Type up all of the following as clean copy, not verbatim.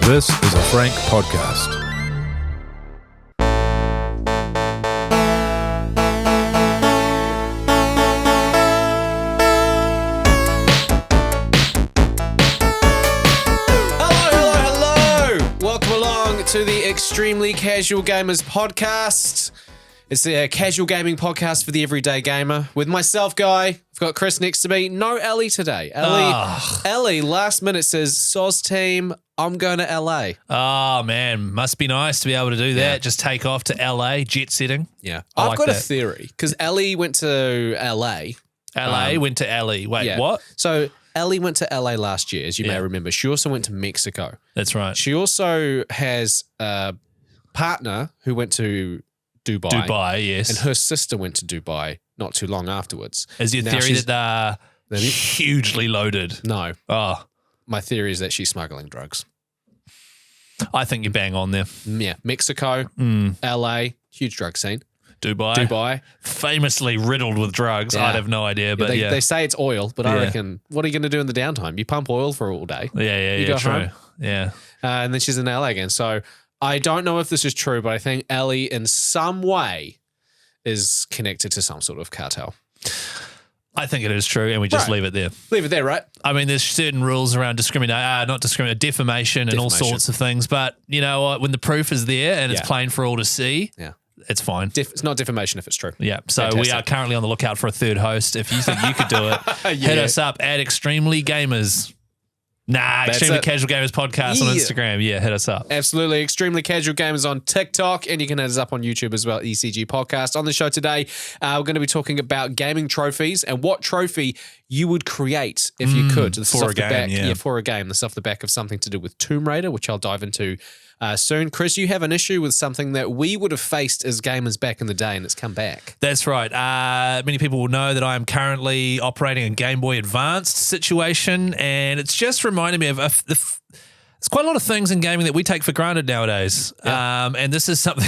This is a Frank podcast. Welcome along to the Extremely Casual Gamers podcast. It's a casual gaming podcast for the everyday gamer. With myself, Guy. I've got Chris next to me. No Ellie today. Ellie, last minute says, Soz team, I'm going to LA. Oh, man. Must be nice to be able to do that. Yeah. Just take off to LA, jet setting. Yeah. I I've like got a that. theory because Ellie went to LA. LA went to LA. Wait, Yeah. what? So Ellie went to LA last year, as you may Yeah. remember. She also went to Mexico. That's right. She also has a partner who went to Dubai. Dubai, yes. And her sister went to Dubai not too long afterwards. Is your Now theory she's- that they're hugely loaded? No, Oh, my theory is that she's smuggling drugs. I think you're bang on there. Yeah, Mexico, LA, huge drug scene. Dubai. Famously riddled with drugs. Yeah. I'd have no idea, but they say it's oil, but I Yeah. reckon, what are you going to do in the downtime? You pump oil for all day. Yeah, You go true. home. Yeah. And then she's in LA again. So I don't know if this is true, but I think Ellie in some way is connected to some sort of cartel. I think it is true, and we just Right. leave it there. Leave it there, right? I mean, there's certain rules around defamation and all Defamation. sorts of things, but you know what? When the proof is there and Yeah. it's plain for all to see, Yeah. it's fine. It's not defamation if it's true. Yeah, so we Fantastic. are currently on the lookout for a third host. If you think you could do it, hit Yeah. us up at Extremely Gamers. Extremely it. Casual Gamers Podcast on Yeah. Instagram. Yeah, hit us up. Absolutely. Extremely Casual Gamers on TikTok, and you can hit us up on YouTube as well, ECG Podcast. On the show today, we're going to be talking about gaming trophies and what trophy you would create if you could. This is for off a the game, back, yeah. for a game. This is off the back of something to do with Tomb Raider, which I'll dive into soon. Chris, you have an issue with something that we would have faced as gamers back in the day, and it's come back. That's right. Many people will know that I am currently operating a Game Boy Advanced situation, and it's just reminded me of there's quite a lot of things in gaming that we take for granted nowadays. And this is something,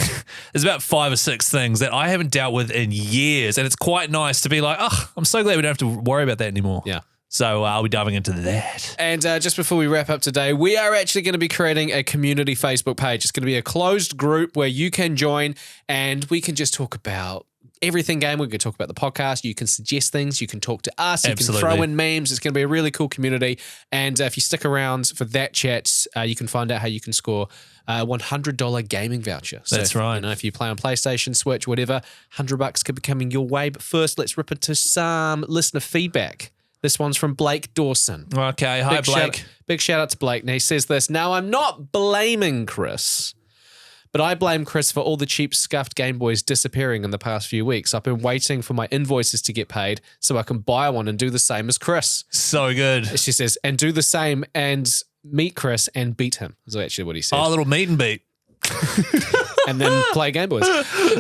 there's about 5 or 6 things that I haven't dealt with in years, and it's quite nice to be like, oh, I'm so glad we don't have to worry about that anymore. Yeah. So I'll be diving into that. And just before we wrap up today, we are actually going to be creating a community Facebook page. It's going to be a closed group where you can join and we can just talk about everything game. We can talk about the podcast. You can suggest things. You can talk to us. You Absolutely. can throw in memes. It's going to be a really cool community. And if you stick around for that chat, you can find out how you can score a $100 gaming voucher. So That's right. You know, if you play on PlayStation, Switch, whatever, $100 could be coming your way. But first, let's rip into some listener feedback. This one's from Blake Dawson. Okay. Hi, Blake. Big shout out to Blake. Now he says this. Now I'm not blaming Chris, but I blame Chris for all the cheap scuffed Game Boys disappearing in the past few weeks. I've been waiting for my invoices to get paid so I can buy one and do the same as Chris. So good. She says, and do the same and meet Chris and beat him, is actually what he said. Oh, a little meet and beat. And then play Game Boys.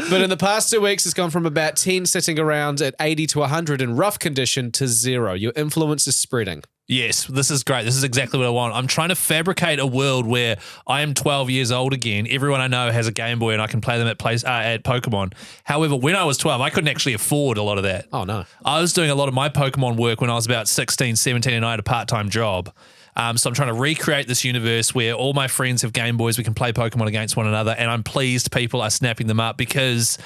But in the past 2 weeks, it's gone from about 10 sitting around at 80 to 100 in rough condition to 0. Your influence is spreading. Yes, this is great. This is exactly what I want. I'm trying to fabricate a world where I am 12 years old again. Everyone I know has a Game Boy and I can play them at Pokemon. However, when I was 12, I couldn't actually afford a lot of that. Oh, no. I was doing a lot of my Pokemon work when I was about 16, 17, and I had a part-time job. So I'm trying to recreate this universe where all my friends have Game Boys. We can play Pokemon against one another, and I'm pleased people are snapping them up because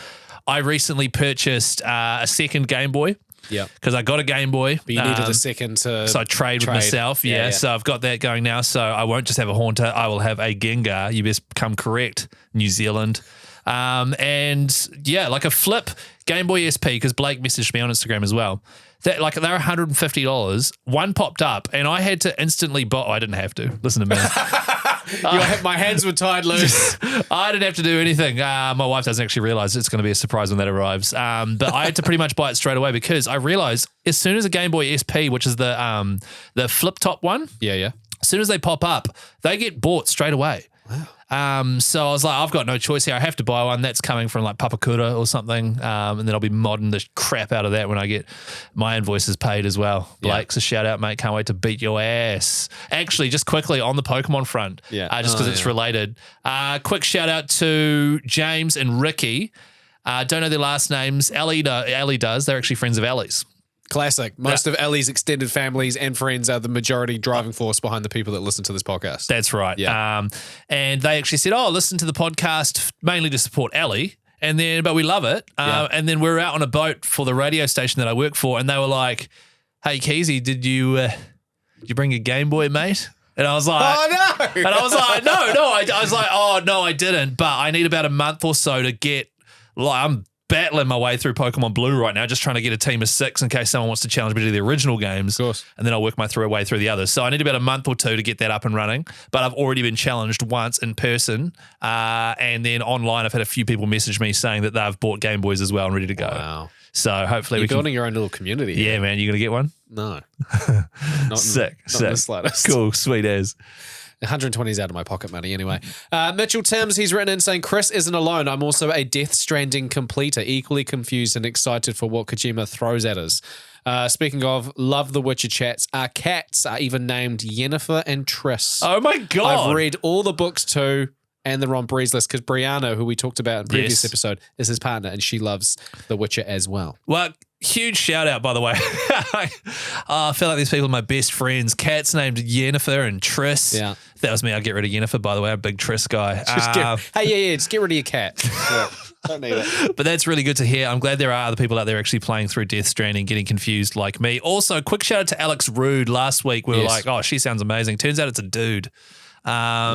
I recently purchased a second Game Boy. Yeah. Because I got a Game Boy. But you needed a second to So I trade with myself. Yeah, so I've got that going now. So I won't just have a Haunter. I will have a Gengar. You best come correct, New Zealand. And yeah, like a flip Game Boy SP, because Blake messaged me on Instagram as well. That like they're $150. One popped up and I had to instantly buy. I didn't have to. Listen to me. My hands were tied loose. I didn't have to do anything. My wife doesn't actually realize it's going to be a surprise when that arrives. But I had to pretty much buy it straight away because I realized as soon as a Game Boy SP, which is the flip top one, Yeah. as soon as they pop up, they get bought straight away. So I was like, I've got no choice here. I have to buy one. That's coming from like Papakura or something. And then I'll be modding the crap out of that when I get my invoices paid as well. Blake, so shout out, mate. Can't wait to beat your ass. Actually, just quickly on the Pokemon front, just because it's related. Quick shout out to James and Ricky. Don't know their last names. Ellie does. They're actually friends of Ellie's. Classic. Most of Ellie's extended families and friends are the majority driving force behind the people that listen to this podcast. That's right. Yeah. And they actually said, listen to the podcast mainly to support Ellie. But we love it. And then we were out on a boat for the radio station that I work for, and they were like, "Hey, Keezy, did you bring a Game Boy, mate?" And I was like, Oh, no. And I was like, no. I was like, oh, no, I didn't. But I need about a month or so to get, I'm battling my way through Pokemon Blue right now, just trying to get a team of 6 in case someone wants to challenge me to the original games. Of course. And then I'll work my way through the others. So I need about a month or 2 to get that up and running. But I've already been challenged once in person. And then online, I've had a few people message me saying that they've bought Game Boys as well and ready to go. Wow. So hopefully You're we can. building your own little community. Yeah, man. You going to get one? No. Sick. Not in the slightest. Cool. Sweet as. 120 is out of my pocket money anyway. Mitchell Timms, he's written in saying, Chris isn't alone. I'm also a Death Stranding completer, equally confused and excited for what Kojima throws at us. Speaking of, love the Witcher chats. Our cats are even named Yennefer and Triss. Oh, my God. I've read all the books too, and they're on Bree's list because Brianna, who we talked about in previous episode, is his partner, and she loves The Witcher as well. Well, huge shout out, by the way. I feel like these people are my best friends. Cats named Yennefer and Triss. Yeah. If that was me, I'd get rid of Yennefer, by the way. I'm a big Triss guy. Just get rid of your cat. Yeah, don't need it. But that's really good to hear. I'm glad there are other people out there actually playing through Death Stranding, getting confused like me. Also, quick shout out to Alex Rude. Last week, we were like, oh, she sounds amazing. Turns out it's a dude.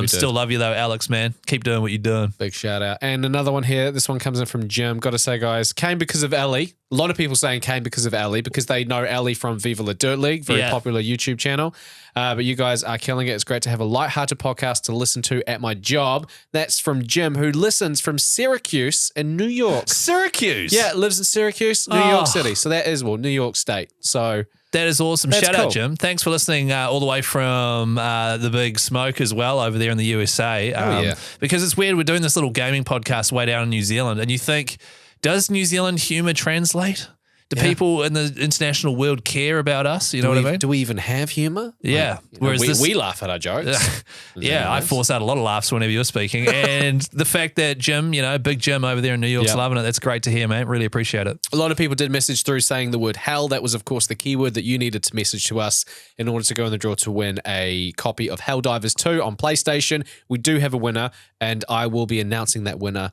Still love you though, Alex, man. Keep doing what you're doing. Big shout out. And another one here. This one comes in from Jim. Got to say, guys, came because of Ellie. A lot of people saying came because of Ellie because they know Ellie from Viva La Dirt League, very popular YouTube channel. But you guys are killing it. It's great to have a lighthearted podcast to listen to at my job. That's from Jim, who listens from Syracuse in New York. Syracuse? Yeah, lives in Syracuse, New York City. So that is, New York State. So that is awesome. That's Shout cool. out, Jim. Thanks for listening all the way from the Big Smoke as well over there in the USA. Because it's weird. We're doing this little gaming podcast way down in New Zealand, and you think, does New Zealand humor translate? Do people in the international world care about us? You know what I mean? Do we even have humor? Yeah. Whereas we laugh at our jokes. Yeah, I force out a lot of laughs whenever you're speaking. And the fact that Jim, Big Jim over there in New York's loving it, that's great to hear, mate. Really appreciate it. A lot of people did message through saying the word hell. That was, of course, the keyword that you needed to message to us in order to go in the draw to win a copy of Helldivers 2 on PlayStation. We do have a winner, and I will be announcing that winner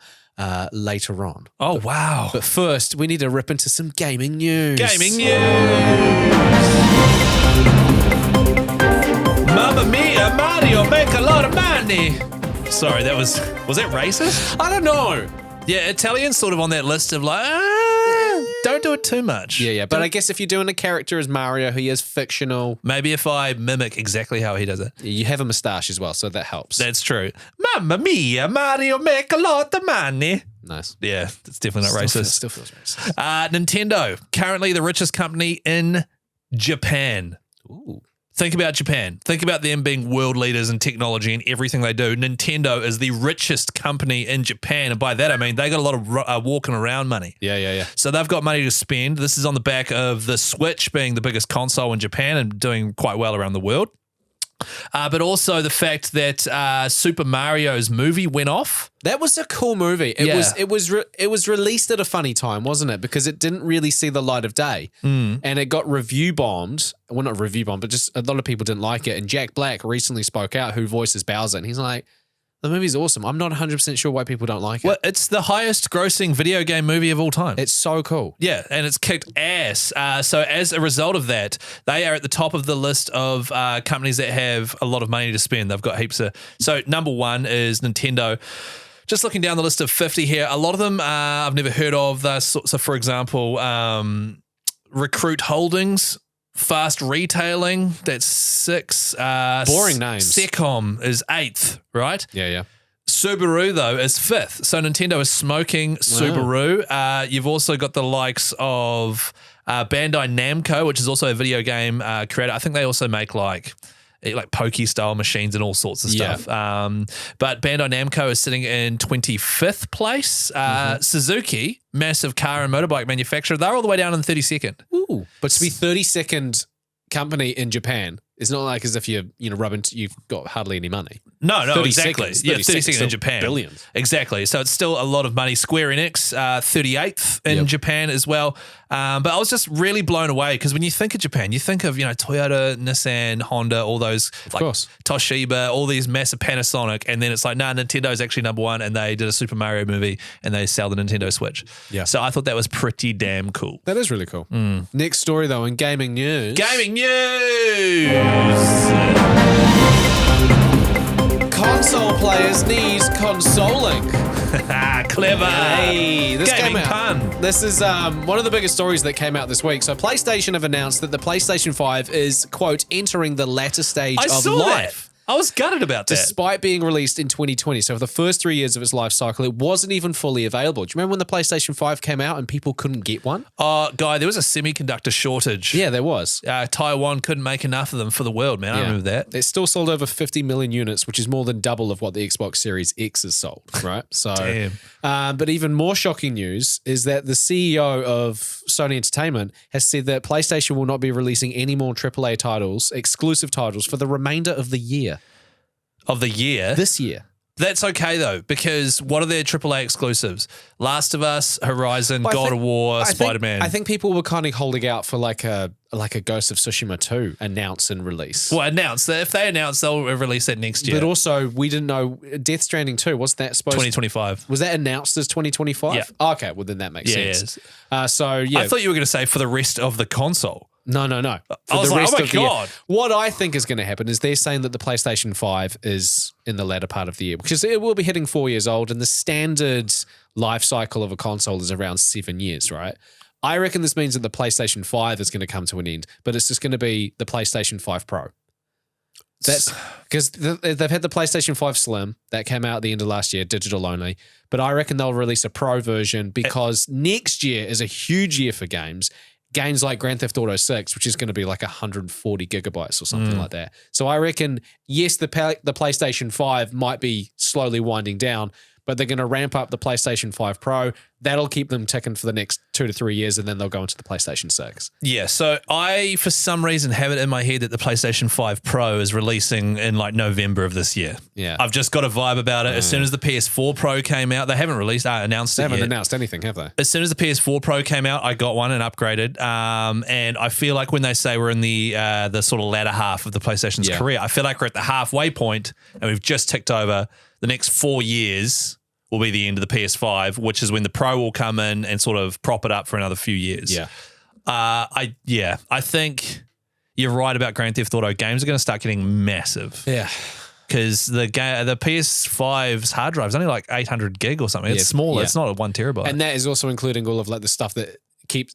later on. Oh, wow. But first, we need to rip into some gaming news. Gaming news! Mamma mia, Mario make a lot of money. Sorry, was that racist? I don't know. Yeah, Italian's sort of on that list of like, don't do it too much. Yeah. But I guess if you're doing a character as Mario, he is fictional. Maybe if I mimic exactly how he does it. You have a moustache as well, so that helps. That's true. Mamma mia, Mario make a lot of money. Nice. Yeah, it's definitely not racist. Still feels racist. Nintendo, currently the richest company in Japan. Ooh. Think about Japan. Think about them being world leaders in technology and everything they do. Nintendo is the richest company in Japan. And by that, I mean, they got a lot of walking around money. Yeah. So they've got money to spend. This is on the back of the Switch being the biggest console in Japan and doing quite well around the world. But also the fact that Super Mario's movie went off. That was a cool movie. It was released at a funny time, wasn't it? Because it didn't really see the light of day, and it got review bombed. Well, not review bombed, but just a lot of people didn't like it. And Jack Black recently spoke out, who voices Bowser, and he's like, "The movie's awesome. I'm not 100% sure why people don't like it. Well, it's the highest grossing video game movie of all time. It's so cool." Yeah, and it's kicked ass. So as a result of that, they are at the top of the list of companies that have a lot of money to spend. They've got heaps of... So number one is Nintendo. Just looking down the list of 50 here, a lot of them I've never heard of. So for example, Recruit Holdings, Fast Retailing, that's 6. Boring names. Secom is 8th, right? Yeah. Subaru, though, is 5th. So Nintendo is smoking Subaru. You've also got the likes of Bandai Namco, which is also a video game creator. I think they also make like Poke-style machines and all sorts of stuff. But Bandai Namco is sitting in 25th place. Suzuki, massive car and motorbike manufacturer, they're all the way down in 32nd. Ooh. But to be 32nd company in Japan, it's not like as if you've got hardly any money. No, 30 exactly. seconds, Yeah, 30 30 seconds, seconds in still Japan. billions. Exactly. So it's still a lot of money. Square Enix, 38th in Yep. Japan as well. But I was just really blown away because when you think of Japan, you think of, Toyota, Nissan, Honda, all those, course. Toshiba, all these massive Panasonic. And then it's like, nah, Nintendo's actually number one. And they did a Super Mario movie and they sell the Nintendo Switch. Yeah. So I thought that was pretty damn cool. That is really cool. Next story, though, in gaming news. Gaming news. Console players need consoling. Clever. Hey, this Gaming came out. pun. This is one of the biggest stories that came out this week. So PlayStation have announced that the PlayStation 5 is, quote, entering the latter stage I of saw life. that. I was gutted about that. Despite being released in 2020. So for the first 3 years of its life cycle, it wasn't even fully available. Do you remember when the PlayStation 5 came out and people couldn't get one? Guy, there was a semiconductor shortage. Yeah, there was. Taiwan couldn't make enough of them for the world, man. I remember that. It still sold over 50 million units, which is more than double of what the Xbox Series X has sold, right? So, Damn. But even more shocking news is that the CEO of Sony Entertainment has said that PlayStation will not be releasing any more AAA titles, exclusive titles, for the remainder of the year. Of the year. This year. That's okay, though, because what are their AAA exclusives? Last of Us, Horizon, Well, I God think- of War, I think- Spider-Man. I think people were kind of holding out for like a Ghost of Tsushima 2 announce and release. Well, announce that. If they announce, they'll release that next year. But also, we didn't know Death Stranding 2, wasn't that supposed 2025. Was that announced as 2025? Yeah. Oh, okay, well then that makes Yeah, sense. So yeah, I thought you were going to say for the rest of the console. no. For I was the like, rest oh my of the year. God. What I think is going to happen is they're saying that the PlayStation 5 is in the latter part of the year because it will be hitting 4 years old, and the standard life cycle of a console is around 7 years, right? I reckon this means that the PlayStation 5 is going to come to an end, but it's just going to be the PlayStation 5 Pro. That's because they've had the PlayStation 5 Slim that came out at the end of last year, digital only. But I reckon they'll release a Pro version because next year is a huge year for games. Games like Grand Theft Auto 6, which is going to be like 140 gigabytes or something like that. So I reckon, yes, the PlayStation 5 might be slowly winding down, but they're going to ramp up the PlayStation 5 Pro. That'll keep them ticking for the next 2 to 3 years, and then they'll go into the PlayStation 6. Yeah, so I, for some reason, have it in my head that the PlayStation 5 Pro is releasing in like November of this year. Yeah. I've just got a vibe about it. As soon as the PS4 Pro came out, they haven't announced They it haven't yet. announced anything, have they? As soon as the PS4 Pro came out, I got one and upgraded. And I feel like when they say we're in the sort of latter half of the PlayStation's Yeah. career, I feel like we're at the halfway point and we've just ticked over the next 4 years will be the end of the PS5, which is when the Pro will come in and sort of prop it up for another few years. Yeah. I think you're right about Grand Theft Auto. Games are going to start getting massive Yeah. because the PS5's hard drive is only like 800 gig or something. It's Yeah, smaller. yeah. It's not a 1 terabyte. And that is also including all of like the stuff that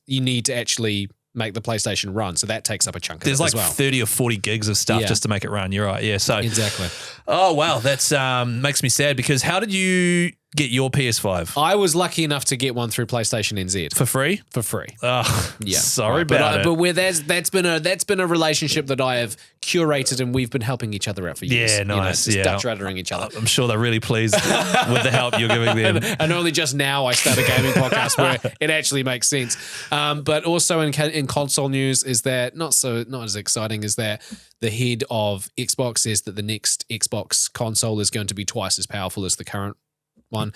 you need to actually make the PlayStation run. So that takes up a chunk of There's it like as well. 30 or 40 gigs of stuff Yeah. just to make it run. You're right. Yeah. So, Exactly. oh, wow. That's makes me sad because how did you get your PS5? I was lucky enough to get one through PlayStation NZ For free? for free. Oh, Yeah, sorry Right, about it. But where that's been a relationship that I have curated, and we've been helping each other out for years. Yeah, You know, nice, just yeah. Dutch rattering each other. I'm sure they're really pleased with the help you're giving them. And only just now I start a gaming podcast where it actually makes sense. But also in console news is that not as exciting as that the head of Xbox says that the next Xbox console is going to be twice as powerful as the current one.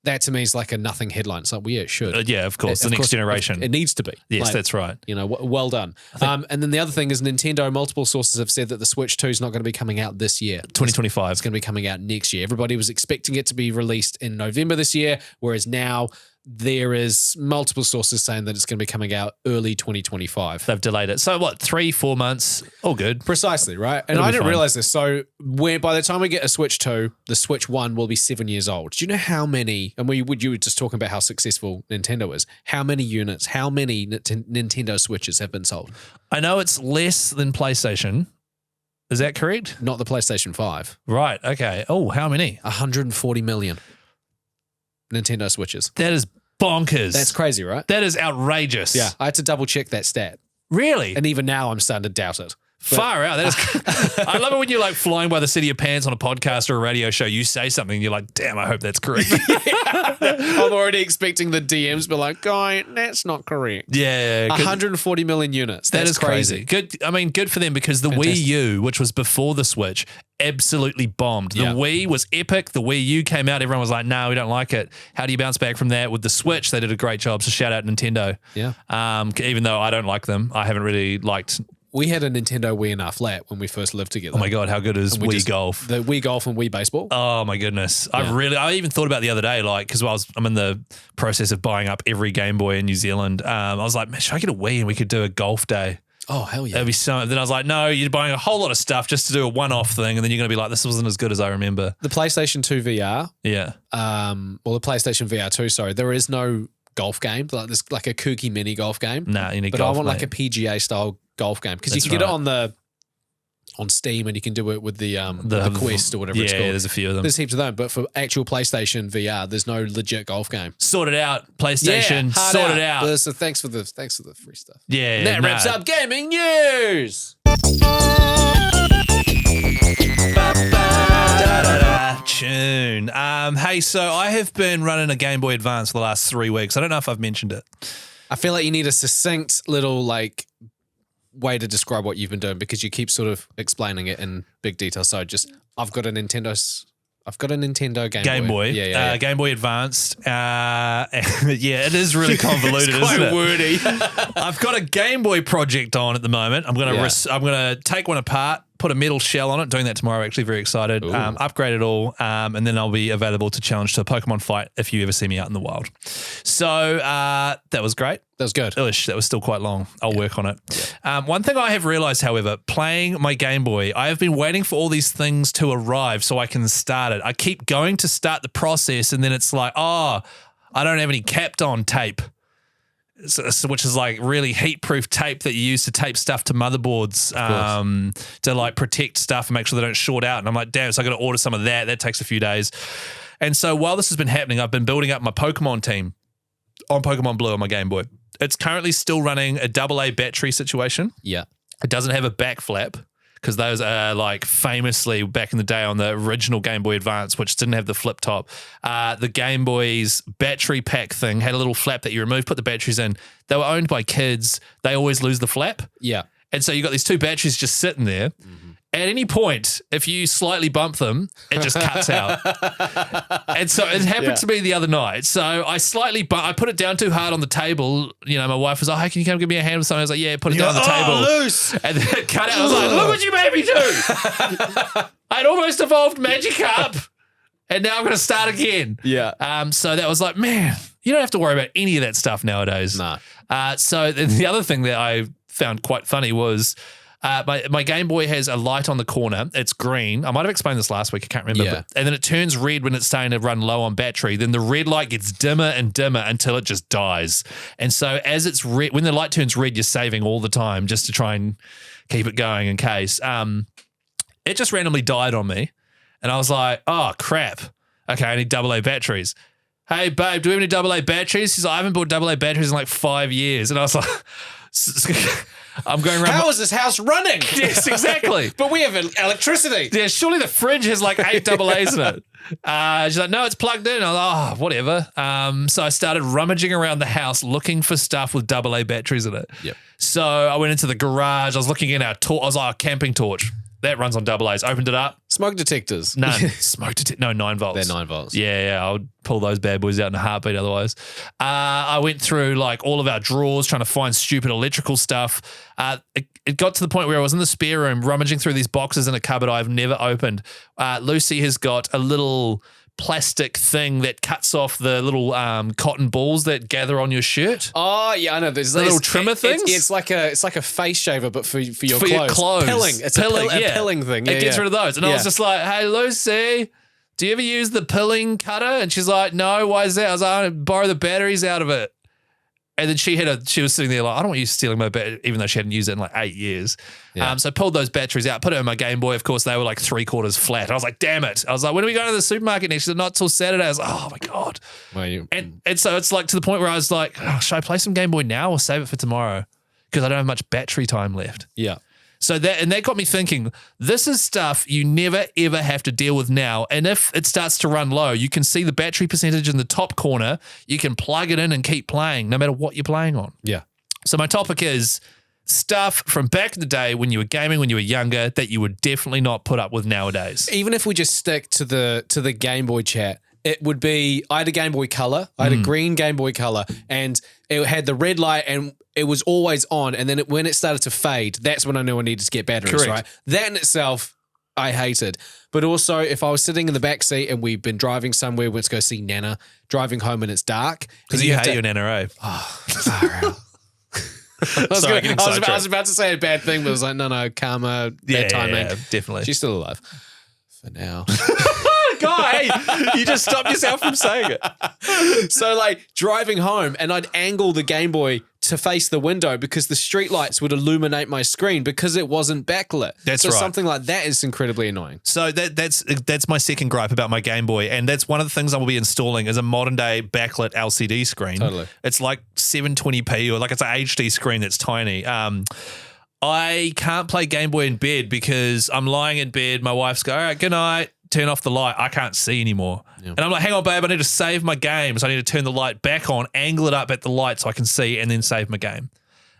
That to me is like a nothing headline. It's like, well, yeah, it should. Yeah, of course. The next generation. It needs to be. Yes, Like, that's right. you know, well done. And then the other thing is Nintendo, multiple sources have said that the Switch 2 is not going to be coming out this year. 2025. It's going to be coming out next year. Everybody was expecting it to be released in November this year, whereas now there is multiple sources saying that it's going to be coming out early 2025. They've delayed it. So what, 3-4 months? All good. Precisely, right? And It'll I be didn't fine. realize this. So by the time we get a Switch 2, the Switch 1 will be 7 years old. Do you know how many, and you were just talking about how successful Nintendo is, how many units, how many Nintendo Switches have been sold? I know it's less than PlayStation. Is that correct? Not the PlayStation 5. Right. Okay. Oh, how many? 140 million Nintendo Switches. That is bonkers. That's crazy, right? That is outrageous. Yeah, I had to double check that stat. Really? And even now I'm starting to doubt it. Far out. That is. I love it when you're like flying by the seat of your pants on a podcast or a radio show. You say something, and you're like, "Damn, I hope that's correct." I'm already expecting the DMs to be like, guy, that's not correct. Yeah, 140 million units. That's crazy. Good. I mean, good for them because the Wii U, which was before the Switch, absolutely bombed. The Wii was epic. The Wii U came out. Everyone was like, "No, we don't like it." How do you bounce back from that? With the Switch, they did a great job. So shout out Nintendo. Yeah. Even though I don't like them, I haven't really liked. We had a Nintendo Wii in our flat when we first lived together. Oh my God, how good is Wii Golf? The Wii Golf and Wii Baseball. Oh my goodness. I even thought about the other day, like, because I'm in the process of buying up every Game Boy in New Zealand. I was like, man, should I get a Wii and we could do a golf day? Oh, hell yeah. That'd be so. Then I was like, no, you're buying a whole lot of stuff just to do a one-off thing. And then you're going to be like, this wasn't as good as I remember. The PlayStation 2 VR. Yeah. The PlayStation VR 2, sorry. There is no golf game. Like, there's like a kooky mini golf game. Nah, you need But golf, I want mate. like a PGA style golf game because you That's can get right. it on Steam and you can do it with the Quest or whatever it's called. Yeah, there's a few of them. There's heaps of them, but for actual PlayStation VR, there's no legit golf game. Sort it out, PlayStation. hard Sort it out. So thanks for the free stuff. Yeah. And that wraps up gaming news. Tune. Hey, so I have been running a Game Boy Advance for the last 3 weeks. I don't know if I've mentioned it. I feel like you need a succinct little way to describe what you've been doing because you keep sort of explaining it in big detail. So I've got a Nintendo Game Boy. Yeah. Game Boy Advanced. Yeah, it is really convoluted, It's quite isn't it? wordy. I've got a Game Boy project on at the moment. I'm gonna take one apart, put a metal shell on it. Doing that tomorrow. Actually, very excited. Upgrade it all, and then I'll be available to challenge to a Pokemon fight if you ever see me out in the wild. So that was great. That was good. That was still quite long. I'll work on it. Yeah. One thing I have realized, however, playing my Game Boy, I have been waiting for all these things to arrive so I can start it. I keep going to start the process, and then it's like, oh, I don't have any Kapton tape. Which is like really heat-proof tape that you use to tape stuff to motherboards to like protect stuff and make sure they don't short out. And I'm like, damn, so I got to order some of that. That takes a few days. And so while this has been happening, I've been building up my Pokemon team on Pokemon Blue on my Game Boy. It's currently still running a AA battery situation. Yeah. It doesn't have a back flap because those are like famously back in the day on the original Game Boy Advance, which didn't have the flip top. The Game Boy's battery pack thing had a little flap that you remove, put the batteries in. They were owned by kids. They always lose the flap. Yeah. And so you got these two batteries just sitting there. Mm-hmm. At any point, if you slightly bump them, it just cuts out. And so it happened to me the other night. So I I put it down too hard on the table. You know, my wife was like, hey, can you come give me a hand with something? I was like, yeah, put it down on the table. Loose. And then it cut out. I was like, look what you made me do. I'd almost evolved Magikarp. And now I'm going to start again. Yeah. So that was like, man, you don't have to worry about any of that stuff nowadays. Nah. So the other thing that I found quite funny was my Game Boy has a light on the corner. It's green. I might have explained this last week. I can't remember. Yeah. And then it turns red when it's starting to run low on battery. Then the red light gets dimmer and dimmer until it just dies. And so as it's red, when the light turns red, you're saving all the time just to try and keep it going in case. It just randomly died on me. And I was like, oh, crap. Okay, I need AA batteries. Hey, babe, do we have any AA batteries? She's like, I haven't bought AA batteries in like 5 years. And I was like, I'm going around. How is this house running? Yes, exactly. But we have electricity. Yeah, surely the fridge has like 8 AA's in it. She's like, no, it's plugged in. I was like, oh, whatever. So I started rummaging around the house looking for stuff with AA batteries in it. Yep. So I went into the garage. I was looking in our torch. I was like, a camping torch. That runs on AA's. Opened it up. Smoke detectors. None. Smoke detector. No, 9 volts. They're 9 volts. Yeah, I would pull those bad boys out in a heartbeat otherwise. I went through like all of our drawers trying to find stupid electrical stuff. It got to the point where I was in the spare room rummaging through these boxes in a cupboard I've never opened. Lucy has got a little plastic thing that cuts off the little cotton balls that gather on your shirt. Oh yeah, I know. There's the little trimmer things. It's like a face shaver, but for your clothes. Your clothes. Pilling. It's a pilling thing. Yeah, it gets rid of those. And I was just like, hey Lucy, do you ever use the pilling cutter? And she's like, no. Why is that? I was like, I borrow the batteries out of it. And then she was sitting there like, I don't want you stealing my battery, even though she hadn't used it in like 8 years. Yeah. So I pulled those batteries out, put it in my Game Boy. Of course, they were like 3/4 flat. I was like, damn it. I was like, when are we going to the supermarket next? She said, not till Saturday. I was like, oh my God. And so it's like to the point where I was like, oh, should I play some Game Boy now or save it for tomorrow? Because I don't have much battery time left. Yeah. So that got me thinking, this is stuff you never ever have to deal with now. And if it starts to run low, you can see the battery percentage in the top corner. You can plug it in and keep playing no matter what you're playing on. Yeah. So my topic is stuff from back in the day when you were gaming, when you were younger, that you would definitely not put up with nowadays. Even if we just stick to the Game Boy chat, it would be, I had a Game Boy Color. I had a green Game Boy Color, and it had the red light, and it was always on. And then when it started to fade, that's when I knew I needed to get batteries, Correct. right? That in itself, I hated. But also, if I was sitting in the back seat and we've been driving somewhere, went to go see Nana, driving home and it's dark. Because and you have hate to- your NRA. Far out. Sorry, getting I was sidetracked. about to say a bad thing, but it was like, no, karma, bad timing. Yeah, definitely. She's still alive. For now. Guy, you just stopped yourself from saying it. So like driving home, and I'd angle the Game Boy to face the window because the street lights would illuminate my screen because it wasn't backlit. That's so right. something like that is incredibly annoying. So that's my second gripe about my Game Boy, and that's one of the things I will be installing is a modern day backlit LCD screen. Totally. It's like 720p, or like it's an HD screen that's tiny. I can't play Game Boy in bed because I'm lying in bed. My wife's go, all right, good night. Turn off the light. I can't see anymore. Yeah. And I'm like, hang on, babe, I need to save my game. So I need to turn the light back on, angle it up at the light so I can see, and then save my game.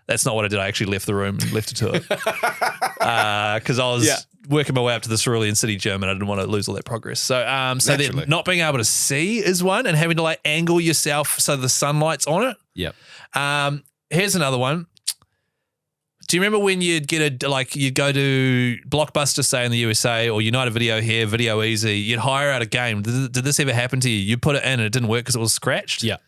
That's not what I did. I actually left the room and left it to it. Because I was working my way up to the Cerulean City gym and I didn't want to lose all that progress. So Naturally. then not being able to see is one, and having to like angle yourself so the sunlight's on it. Yep. Here's another one. Do you remember when you'd you'd go to Blockbuster, say in the USA, or United Video here, Video Easy, you'd hire out a game. Did this ever happen to you? You put it in and it didn't work because it was scratched? Yeah.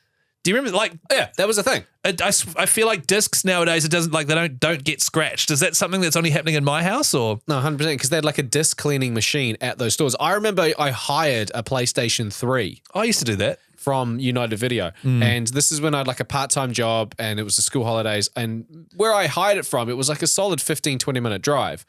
Do you remember Yeah, that was a thing. I feel like discs nowadays, it doesn't they don't get scratched. Is that something that's only happening in my house or? No, 100%, because they had like a disc cleaning machine at those stores. I remember I hired a PlayStation 3 I used to do that. from United Video. And this is when I had like a part-time job and it was the school holidays. And where I hired it from, it was like a solid 15, 20-minute drive.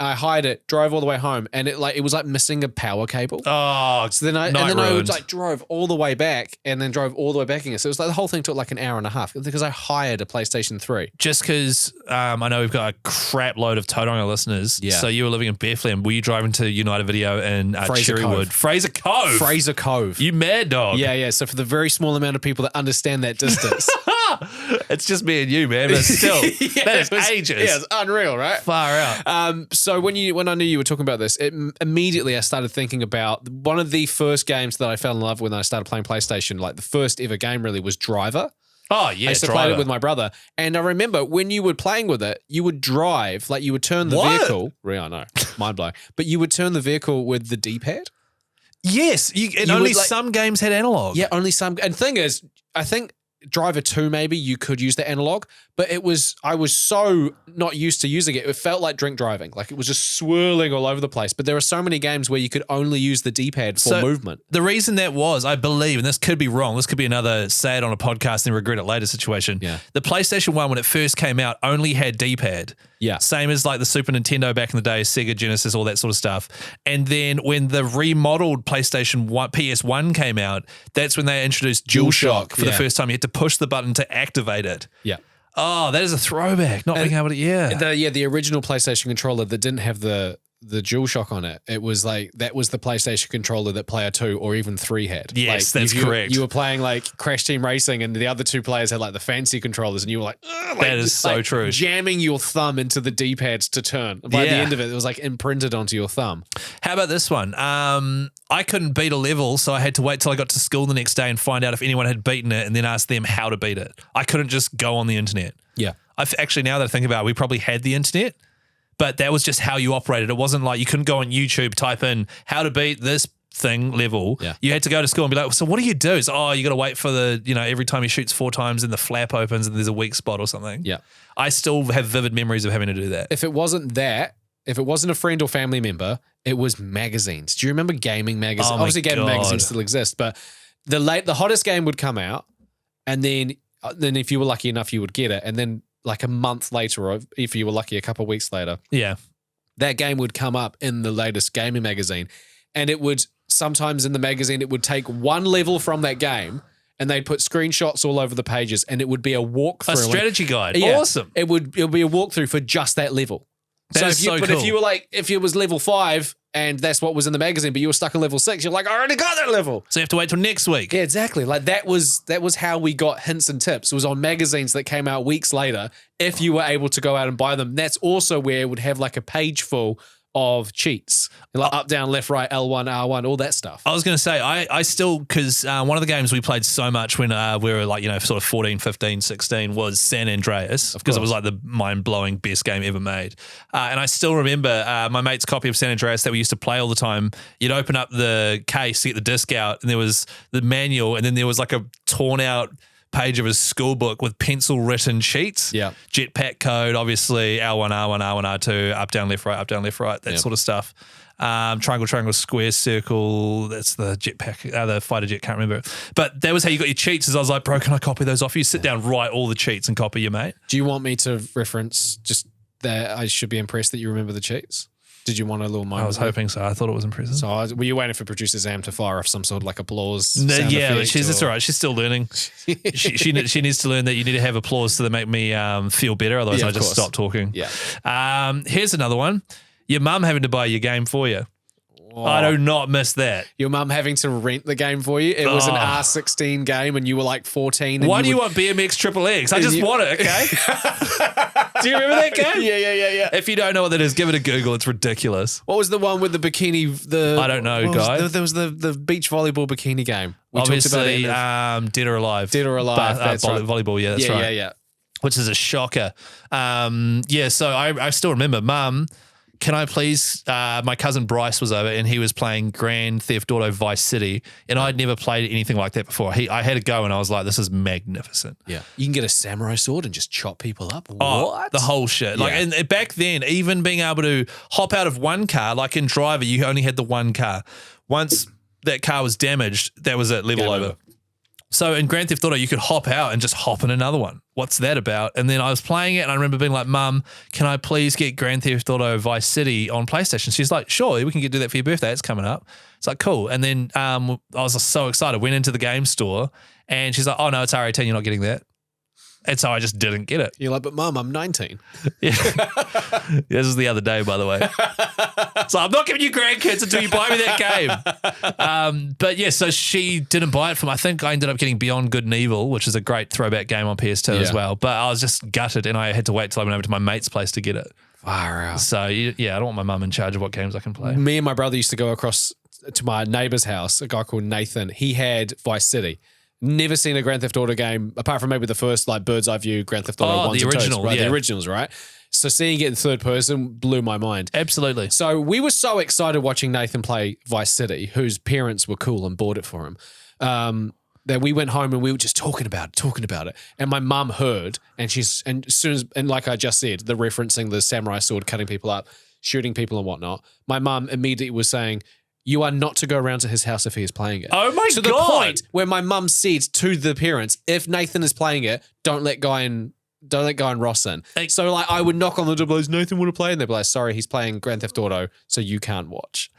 I hired it, drove all the way home, and it was like missing a power cable. Oh, So then I ruined. like drove all the way back and then drove all the way back again. So it was like the whole thing took like an hour and a half because I hired a PlayStation 3. Just because I know we've got a crap load of Tauranga listeners. Yeah. So you were living in Bethlehem. Were you driving to United Video in Fraser Cherrywood? Cove. Fraser Cove. Fraser Cove. You mad dog. Yeah. So for the very small amount of people that understand that distance. It's just me and you, man. But still, that is ages. Yeah, it's unreal, right? Far out. So when I knew you were talking about this, immediately I started thinking about one of the first games that I fell in love with when I started playing PlayStation. Like the first ever game really was Driver. Oh, I yeah. used to play it with my brother, and I remember when you were playing with it, you would drive, like you would turn the What? vehicle. I know, mind blowing, but you would turn the vehicle with the D-pad. Yes. And You only would, like- some games had analog. Yeah, only some. And thing is, I think Driver 2 maybe you could use the analog, but I was so not used to using it. It felt like drink driving. Like it was just swirling all over the place. But there are so many games where you could only use the D-pad for So- movement. The reason that was, I believe, and this could be wrong, this could be another say it on a podcast and regret it later situation. Yeah. The PlayStation 1, when it first came out, only had D-pad. Yeah. Same as like the Super Nintendo back in the day, Sega Genesis, all that sort of stuff. And then when the remodeled PlayStation 1, PS1 came out, that's when they introduced DualShock for the yeah. first time. You had to push the button to activate it. Yeah. Oh, that is a throwback. Not being able to, yeah. The original PlayStation controller that didn't have the DualShock on it. It was like that was the PlayStation controller that player 2 or even 3 had. Yes, Like, that's you, correct. You were playing like Crash Team Racing, and the other two players had like the fancy controllers, and you were like, "Ugh," That is so true. Jamming your thumb into the D-pads to turn. By the Yeah. end of it, it was like imprinted onto your thumb. How about this one? I couldn't beat a level, so I had to wait till I got to school the next day and find out if anyone had beaten it and then ask them how to beat it. I couldn't just go on the internet. Yeah. Actually, now that I think about it, we probably had the internet, but that was just how you operated. It wasn't like you couldn't go on YouTube, type in how to beat this thing level. Yeah. You had to go to school and be like, so what do you do? It's, you got to wait for every time he shoots 4 times and the flap opens and there's a weak spot or something. Yeah. I still have vivid memories of having to do that. If it wasn't a friend or family member, it was magazines. Do you remember gaming magazines? Oh my Obviously, gaming God. magazines still exist, but the hottest game would come out, and then if you were lucky enough, you would get it, and then like a month later, or if you were lucky, a couple of weeks later, Yeah. that game would come up in the latest gaming magazine, and it would sometimes in the magazine it would take one level from that game, and they'd put screenshots all over the pages, and it would be a walkthrough. A strategy guide. Yeah. Awesome. It would be a walkthrough for just that level. That is so but cool. if you were like, if it was level 5 and that's what was in the magazine, but you were stuck on level 6, you're like, I already got that level. So you have to wait till next week. Yeah, exactly. Like that was how we got hints and tips. It was on magazines that came out weeks later. If you were able to go out and buy them, that's also where it would have like a page full of cheats, like up, down, left, right, L1, R1, all that stuff. I was going to say, I still, because one of the games we played so much when we were like, sort of 14, 15, 16 was San Andreas, because it was like the mind-blowing best game ever made. And I still remember my mate's copy of San Andreas that we used to play all the time. You'd open up the case to get the disc out, and there was the manual, and then there was like a torn out page of his school book with pencil written cheats. Yeah. Jetpack code, obviously, L1, R1, R1, R2, up, down, left, right, that sort of stuff. Triangle, square, circle. That's the jetpack, the fighter jet, can't remember. But that was how you got your cheats. As I was like, bro, can I copy those off you? Sit down, write all the cheats and copy your mate. Do you want me to reference just that I should be impressed that you remember the cheats? Did you want a little moment? I was hoping so. I thought it was impressive. So were you waiting for producer Zam to fire off some sort of like applause? Yeah, but effect, it's all right. She's still learning. she needs to learn that you need to have applause to make me feel better. Otherwise, Yeah, I of just course. stop talking. Yeah. Here's another one. Your mum having to buy your game for you. I do not miss that. Your mum having to rent the game for you. It was an R16 game and you were like 14. And Why do you want BMX Triple X? I just want it, okay? Do you remember that game? Yeah. If you don't know what that is, give it a Google. It's ridiculous. What was the one with the bikini? I don't know, what was guy. there was the beach volleyball bikini game. We Obviously, talked about it. Dead or Alive. Dead or Alive, that's right. Volleyball, yeah, that's right. Yeah. Which is a shocker. So I still remember, Mum, can I please, my cousin Bryce was over and he was playing Grand Theft Auto Vice City, and I'd never played anything like that before. I had to go and I was like, this is magnificent. Yeah. You can get a samurai sword and just chop people up. Oh, What? the whole shit. Like, Yeah. and back then, even being able to hop out of one car, like in Driver, you only had the one car. Once that car was damaged, that was it, level Game over. over. So in Grand Theft Auto, you could hop out and just hop in another one. What's that about? And then I was playing it and I remember being like, Mum, can I please get Grand Theft Auto Vice City on PlayStation? She's like, sure, we can do that for your birthday. It's coming up. It's like, cool. And then I was so excited. Went into the game store and she's like, oh no, it's R18. You're not getting that. And so I just didn't get it. You're like, but Mum, I'm 19. Yeah. This was the other day, by the way. So I'm not giving you grandkids until you buy me that game. But yeah, so she didn't buy it from, I think I ended up getting Beyond Good and Evil, which is a great throwback game on PS2 as Yeah. well. But I was just gutted and I had to wait till I went over to my mate's place to get it. Far out. So yeah, I don't want my mum in charge of what games I can play. Me and my brother used to go across to my neighbor's house, a guy called Nathan. He had Vice City. Never seen a Grand Theft Auto game, apart from maybe the first like bird's eye view Grand Theft Auto 1s the and 2s, original, right? yeah. The originals, right? So seeing it in third person blew my mind. Absolutely. So we were so excited watching Nathan play Vice City, whose parents were cool and bought it for him, that we went home and we were just talking about it. And my mum heard, and like I just said, the referencing the samurai sword, cutting people up, shooting people and whatnot. My mum immediately was saying, you are not to go around to his house if he is playing it. Oh my to God. the point where my mum said to the parents, if Nathan is playing it, don't let Guy and Ross in. So like I would knock on the door, "Does Nathan want to play?" And they'd be like, "Sorry, he's playing Grand Theft Auto, so you can't watch."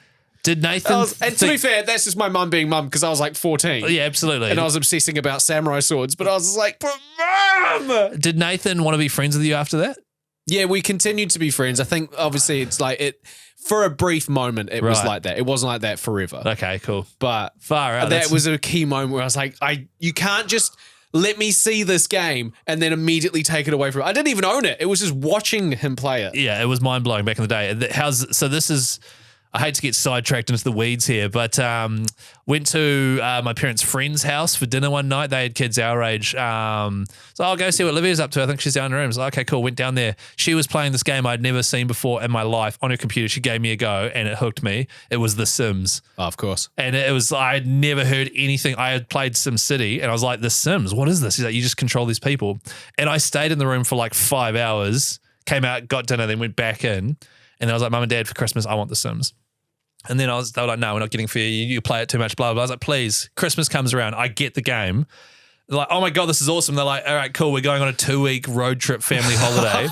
Did Nathan And to be fair, that's just my mum being mum because I was like 14. Yeah, absolutely. And I was obsessing about samurai swords, but I was just like, but mum! Did Nathan want to be friends with you after that? Yeah, we continued to be friends. I think obviously it's like it for a brief moment it was Right. like that. It wasn't like that forever. Okay, cool. But Far out. that That's- was a key moment where I was like, you can't just let me see this game and then immediately take it away from it. I didn't even own it. It was just watching him play it. Yeah, it was mind blowing back in the day. So this is, I hate to get sidetracked into the weeds here, but went to my parents' friend's house for dinner one night. They had kids our age. So I'll go see what Livia's up to. I think she's down in her room. I was like, okay, cool. Went down there. She was playing this game I'd never seen before in my life on her computer. She gave me a go and it hooked me. It was The Sims. Oh, of course. And it was, I had never heard anything. I had played SimCity and I was like, The Sims, what is this? He's like, you just control these people. And I stayed in the room for like 5 hours, came out, got dinner, then went back in. And then I was like, Mum and Dad, for Christmas, I want The Sims. And then they were like, no, we're not getting for you. You play it too much, blah, blah, blah. I was like, please, Christmas comes around. I get the game. They're like, oh my God, this is awesome. They're like, all right, cool. We're going on a 2-week road trip family holiday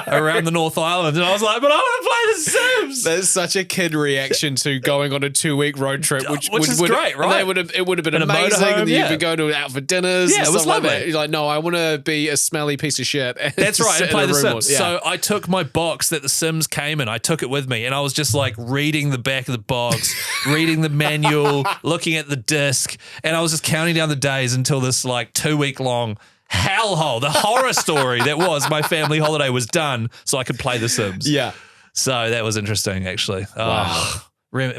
around the North Island. And I was like, but I want to play The Sims. That's such a kid reaction to going on a 2-week road trip, which is great, right? It would have been In a amazing. motorhome, And yeah. you could go to out for dinners. Yeah, and it was stuff like lovely. that. You're like, no, I want to be a smelly piece of shit. And That's right, sit and play in a The room all- Sims. So I took my box that The Sims came in, I took it with me, and I was just like reading the back of the box, reading the manual, looking at the disc, and I was just counting down the days until this like 2-week long hellhole, the horror story that was my family holiday was done so I could play The Sims. yeah. So that was interesting, actually. Wow. Oh,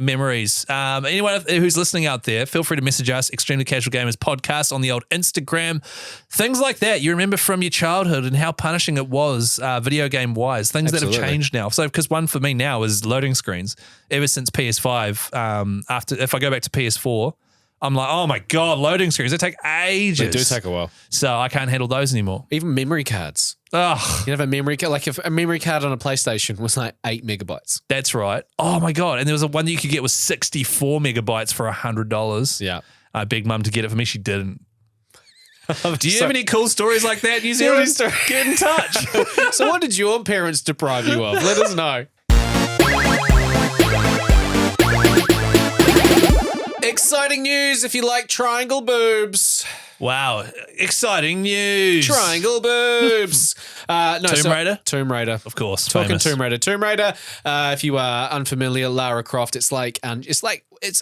memories. Anyone who's listening out there, feel free to message us, Extremely Casual Gamers Podcast on the old Instagram. Things like that you remember from your childhood and how punishing it was video game wise. Things that Absolutely. have changed now. So, because one for me now is loading screens. Ever since PS5, if I go back to PS4, I'm like, oh my God, loading screens. They take ages. They do take a while. So I can't handle those anymore. Even memory cards. Oh, You have a memory card, like if a memory card on a PlayStation was like 8 megabytes. that's right. Oh my God. And there was one that you could get with 64 megabytes for $100. Yeah. I begged mum to get it for me. She didn't. Do you So- have any cool stories like that, New Zealand? story? Get in touch. So what did your parents deprive you of? Let us know. Exciting news if you like triangle boobs. Wow. Exciting news. Triangle boobs. Tomb Raider? Tomb Raider. Of course. Talking famous. Tomb Raider. Tomb Raider, if you are unfamiliar, Lara Croft, it's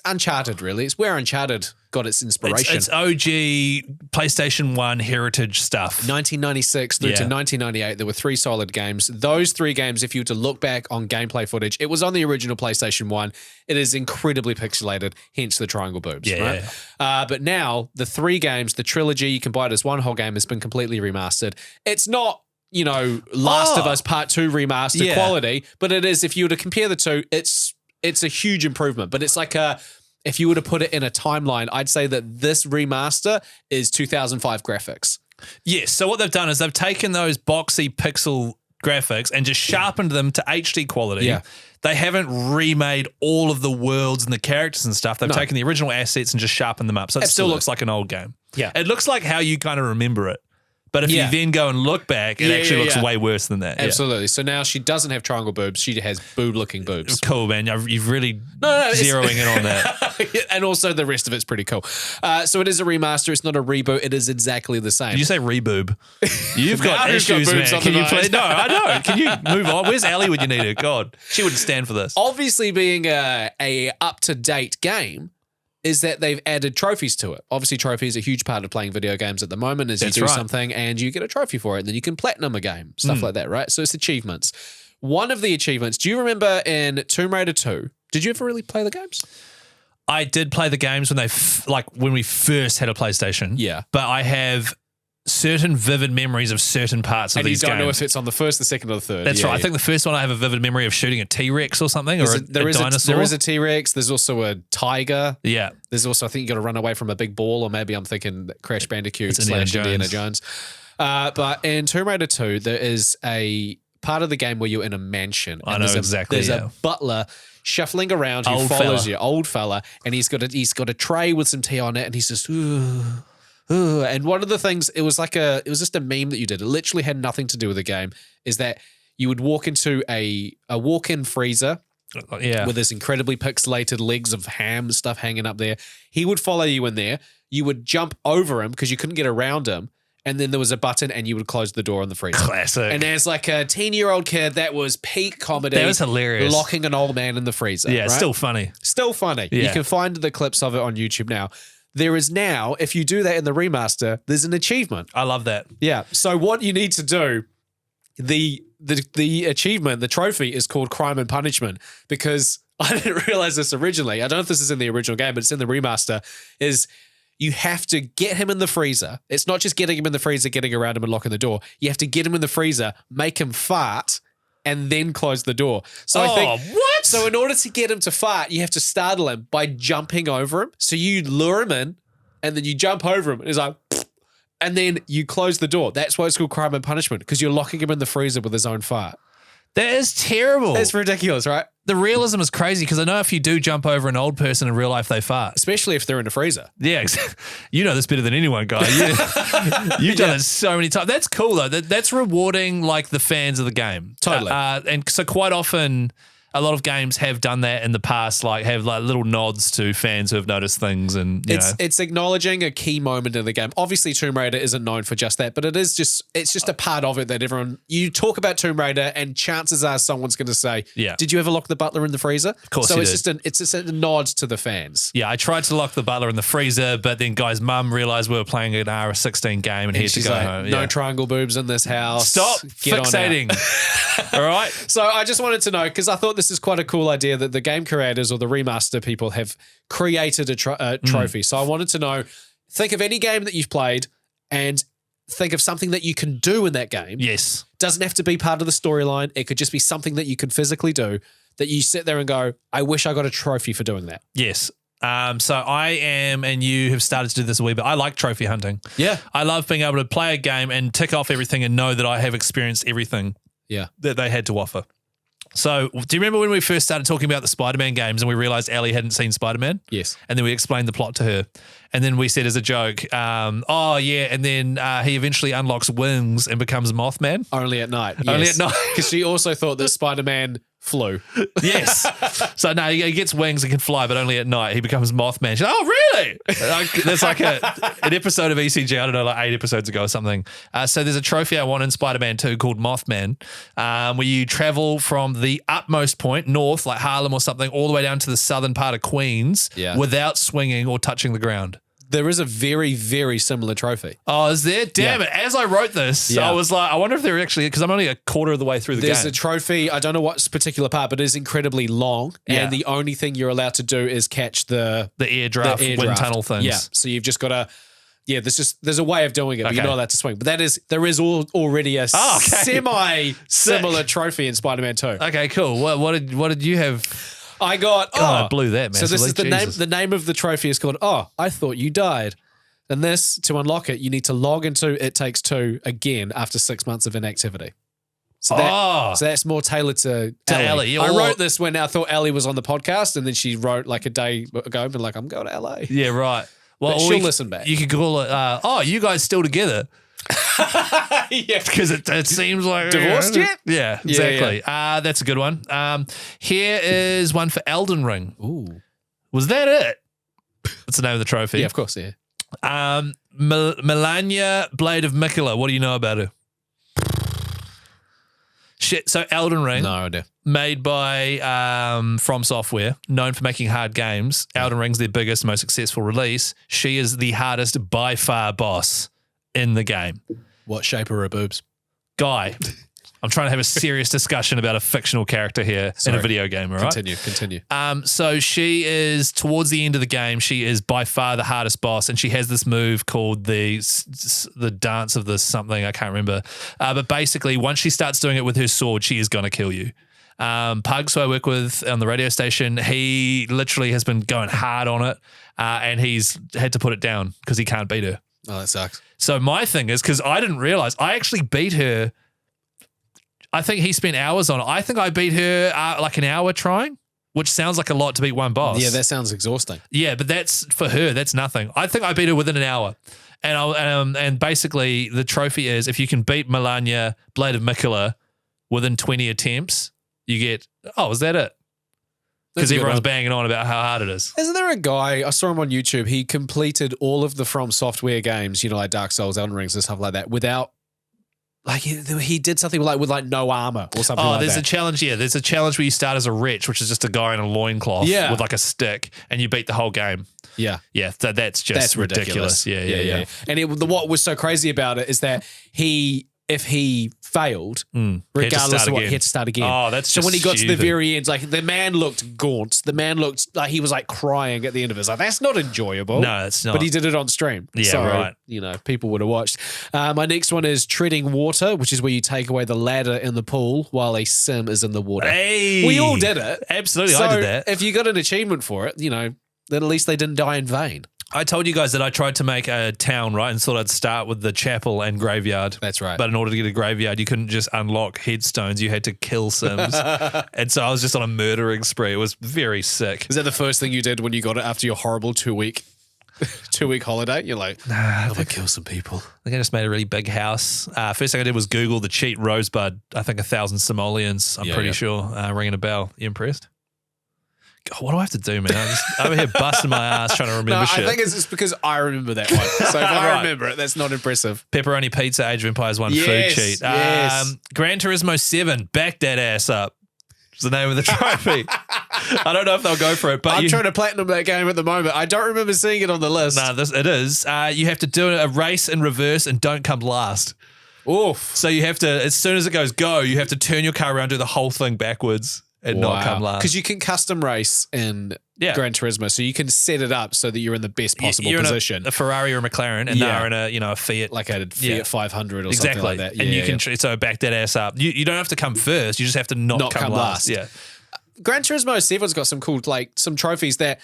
Uncharted, really. It's where Uncharted got its inspiration. It's OG PlayStation 1 heritage stuff. 1996 through to Yeah. 1998, there were 3 solid games. Those 3 games, if you were to look back on gameplay footage, it was on the original PlayStation 1. It is incredibly pixelated, hence the triangle boobs. Yeah, right? But now, the 3 games, the trilogy, you can buy it as one whole game, has been completely remastered. It's not, Last of Us Part 2 remastered Yeah. quality, but it is, if you were to compare the two, it's a huge improvement. But it's like if you were to put it in a timeline, I'd say that this remaster is 2005 graphics. Yes. So what they've done is they've taken those boxy pixel graphics and just sharpened them to HD quality. Yeah. They haven't remade all of the worlds and the characters and stuff. They've No. taken the original assets and just sharpened them up. So it still Absolutely. looks like an old game. Yeah. It looks like how you kind of remember it. But if Yeah. you then go and look back, it Yeah, actually yeah, looks yeah. way worse than that. Yeah. Absolutely. So now she doesn't have triangle boobs. She has boob-looking boobs. Cool, man. You've really no, it's- zeroing in on that. And also the rest of it's pretty cool. So it is a remaster. It's not a reboot. It is exactly the same. Did you say reboob? You've Now got who's got issues, boobs man. on Can the you nose? please? No, I know. Can you move on? Where's Ellie when you need her? God, she wouldn't stand for this. Obviously, being a up-to-date game, is that they've added trophies to it. Obviously, trophies are a huge part of playing video games at the moment. Is That's you do right. something and you get a trophy for it, and then you can platinum a game, stuff like that, right? So it's achievements. One of the achievements. Do you remember in Tomb Raider 2? Did you ever really play the games? I did play the games when when we first had a PlayStation. Yeah. But I have certain vivid memories of certain parts of And you these don't games. know if it's on the first, the second, or the third. That's Yeah, right. I yeah. think the first one I have a vivid memory of shooting a T-Rex or something, or a dinosaur. There is a T-Rex. There's also a tiger. Yeah. There's also, I think you got to run away from a big ball, or maybe I'm thinking Crash Bandicoot It's Indiana / Indiana Jones. But in Tomb Raider 2, there is a part of the game where you're in a mansion. I and know there's exactly, There's yeah. a butler shuffling around who Old follows fella. you, old fella, and he's got a tray with some tea on it, and he's just ooh. Ooh. And one of the things, it was just a meme that you did. It literally had nothing to do with the game. Is that you would walk into a walk-in freezer Yeah. with this incredibly pixelated legs of ham stuff hanging up there. He would follow you in there. You would jump over him because you couldn't get around him. And then there was a button and you would close the door on the freezer. Classic. And as like a 10-year-old kid, that was peak comedy. That was hilarious. Locking an old man in the freezer. yeah, right? still funny. Still funny. You Yeah. can find the clips of it on YouTube now. There is now, if you do that in the remaster, there's an achievement. I love that. Yeah. So what you need to do, the achievement, the trophy is called Crime and Punishment, because I didn't realize this originally. I don't know if this is in the original game, but it's in the remaster, is you have to get him in the freezer. It's not just getting him in the freezer, getting around him and locking the door. You have to get him in the freezer, make him fart, and then close the door. So I think what? so in order to get him to fart, you have to startle him by jumping over him. So you lure him in, and then you jump over him, and he's like, and then you close the door. That's why it's called Crime and Punishment, because you're locking him in the freezer with his own fart. That is terrible. It's ridiculous, right? The realism is crazy because I know if you do jump over an old person in real life, they fart. Especially if they're in the freezer. Yeah, you know this better than anyone, guy. You've done it so many times. That's cool though. That's rewarding, like the fans of the game. Totally. And so quite often, a lot of games have done that in the past, like have like little nods to fans who have noticed things, and It's acknowledging a key moment in the game. Obviously, Tomb Raider isn't known for just that, but it's just a part of it that you talk about Tomb Raider, and chances are someone's going to say, Yeah. did you ever lock the butler in the freezer? Of course So you it's did. just a nod to the fans. Yeah, I tried to lock the butler in the freezer, but then guy's mum realised we were playing an R16 game and he had to She's go like, home. no Yeah. triangle boobs in this house. Stop Get on out. fixating. All right. So I just wanted to know, because I thought this is quite a cool idea that the game creators or the remaster people have created a trophy. So I wanted to know, think of any game that you've played and think of something that you can do in that game. Yes. Doesn't have to be part of the storyline. It could just be something that you can physically do that you sit there and go, I wish I got a trophy for doing that. Yes. So I am, and you have started to do this a wee bit. I like trophy hunting. Yeah. I love being able to play a game and tick off everything and know that I have experienced everything Yeah. that they had to offer. So do you remember when we first started talking about the Spider-Man games and we realized Ellie hadn't seen Spider-Man? Yes. And then we explained the plot to her. And then we said as a joke, oh, yeah, and then he eventually unlocks wings and becomes Mothman. Only at night. Only at night. Because she also thought that Spider-Man flew. Yes. So no, he gets wings and can fly, but only at night. He becomes Mothman. She's like, oh, really? There's like an episode of ECG, I don't know, like 8 episodes ago or something. So there's a trophy I want in Spider-Man 2 called Mothman, where you travel from the utmost point, north, like Harlem or something, all the way down to the southern part of Queens without swinging or touching the ground. There is a very, very similar trophy. Oh, is there? Damn it. As I wrote this, I was like, I wonder if they're actually, because I'm only a quarter of the way through the There's game. a trophy, I don't know what particular part, but it is incredibly long. Yeah. And the only thing you're allowed to do is catch the air draft, wind tunnel things. Yeah. So you've just got to, there's a way of doing it, but you're not allowed to swing. But there is already a semi-similar trophy in Spider-Man 2. Okay, cool. What did you have? I got, I blew that So this massively. is the name of the trophy is called, I Thought You Died. And this, to unlock it, you need to log into It Takes Two again after 6 months of inactivity. So that's more tailored to Ellie. I wrote this when I thought Ellie was on the podcast, and then she wrote like a day ago, and like, I'm going to LA. Yeah, right. Well, But she'll listen back. You could call it, you guys still together? Yeah. Because it seems like Divorced yet? Yeah, exactly. That's a good one. Here is one for Elden Ring. Ooh. Was that it? That's the name of the trophy. Yeah, of course, yeah. Melania Blade of Mikola. What do you know about her? Shit. So Elden Ring, No idea. made by From Software, known for making hard games. Elden Ring's their biggest, most successful release. She is the hardest by far boss in the game. What shape are her boobs? Guy, I'm trying to have a serious discussion about a fictional character here in Sorry. a video game, all right? Continue. So she is, towards the end of the game, she is by far the hardest boss, and she has this move called the dance of the something, I can't remember. But basically, once she starts doing it with her sword, she is going to kill you. Pugs, who I work with on the radio station, he literally has been going hard on it, and he's had to put it down because he can't beat her. Oh, that sucks. So my thing is, because I didn't realize, I actually beat her. I think he spent hours on it. I think I beat her like an hour trying, which sounds like a lot to beat one boss. Yeah, that sounds exhausting. Yeah, but that's for her. That's nothing. I think I beat her within an hour. And basically the trophy is if you can beat Melania Blade of Mikola within 20 attempts, you get, is that it? Because That's a good everyone's one. banging on about how hard it is. Isn't there a guy, I saw him on YouTube, he completed all of the From Software games, like Dark Souls, Elden Rings and stuff like that without, like he did something with no armor or something like there's that. a challenge. Yeah, there's a challenge where you start as a wretch, which is just a guy in a loincloth with like a stick, and you beat the whole game. Yeah. Yeah, that's just ridiculous. Yeah. And what was so crazy about it is that if he failed, regardless of what, he had to start again. Oh, that's so just when he got to the stupid. very end, like the man looked gaunt. The man looked like he was like crying at the end of it. It's like, that's not enjoyable. No, it's not. But he did it on stream. Yeah, so, right. People would have watched. My next one is Treading Water, which is where you take away the ladder in the pool while a sim is in the water. Hey! We all did it. Absolutely, So I did that. if you got an achievement for it, then at least they didn't die in vain. I told you guys that I tried to make a town, right? And thought I'd start with the chapel and graveyard. That's right. But in order to get a graveyard, you couldn't just unlock headstones. You had to kill Sims. And so I was just on a murdering spree. It was very sick. Is that the first thing you did when you got it after your horrible 2-week 2-week holiday. You're like, I'm gonna kill some people. I think I just made a really big house. First thing I did was Google the cheat rosebud. I think 1,000 simoleons. I'm pretty sure. Ringing a bell. You impressed? God, what do I have to do, man? I'm just over here busting my ass trying to remember shit. I think it's just because I remember that one. So if I Right. remember it, that's not impressive. Pepperoni Pizza, Age of Empires 1 food Yes, cheat. yes. Gran Turismo 7, back that ass up. Is the name of the trophy. I don't know if they'll go for it, but I'm trying to platinum that game at the moment. I don't remember seeing it on the list. No, it is. You have to do a race in reverse and don't come last. Oof. So you have to, as soon as it goes go, you have to turn your car around, do the whole thing backwards and not come last. Because you can custom race in Gran Turismo, so you can set it up so that you're in the best possible position. A Ferrari or a McLaren, and they're in a Fiat, like a Fiat 500 or something like that. And you can so back that ass up. You don't have to come first. You just have to not come last. Yeah. Gran Turismo 7's got some cool, some trophies that,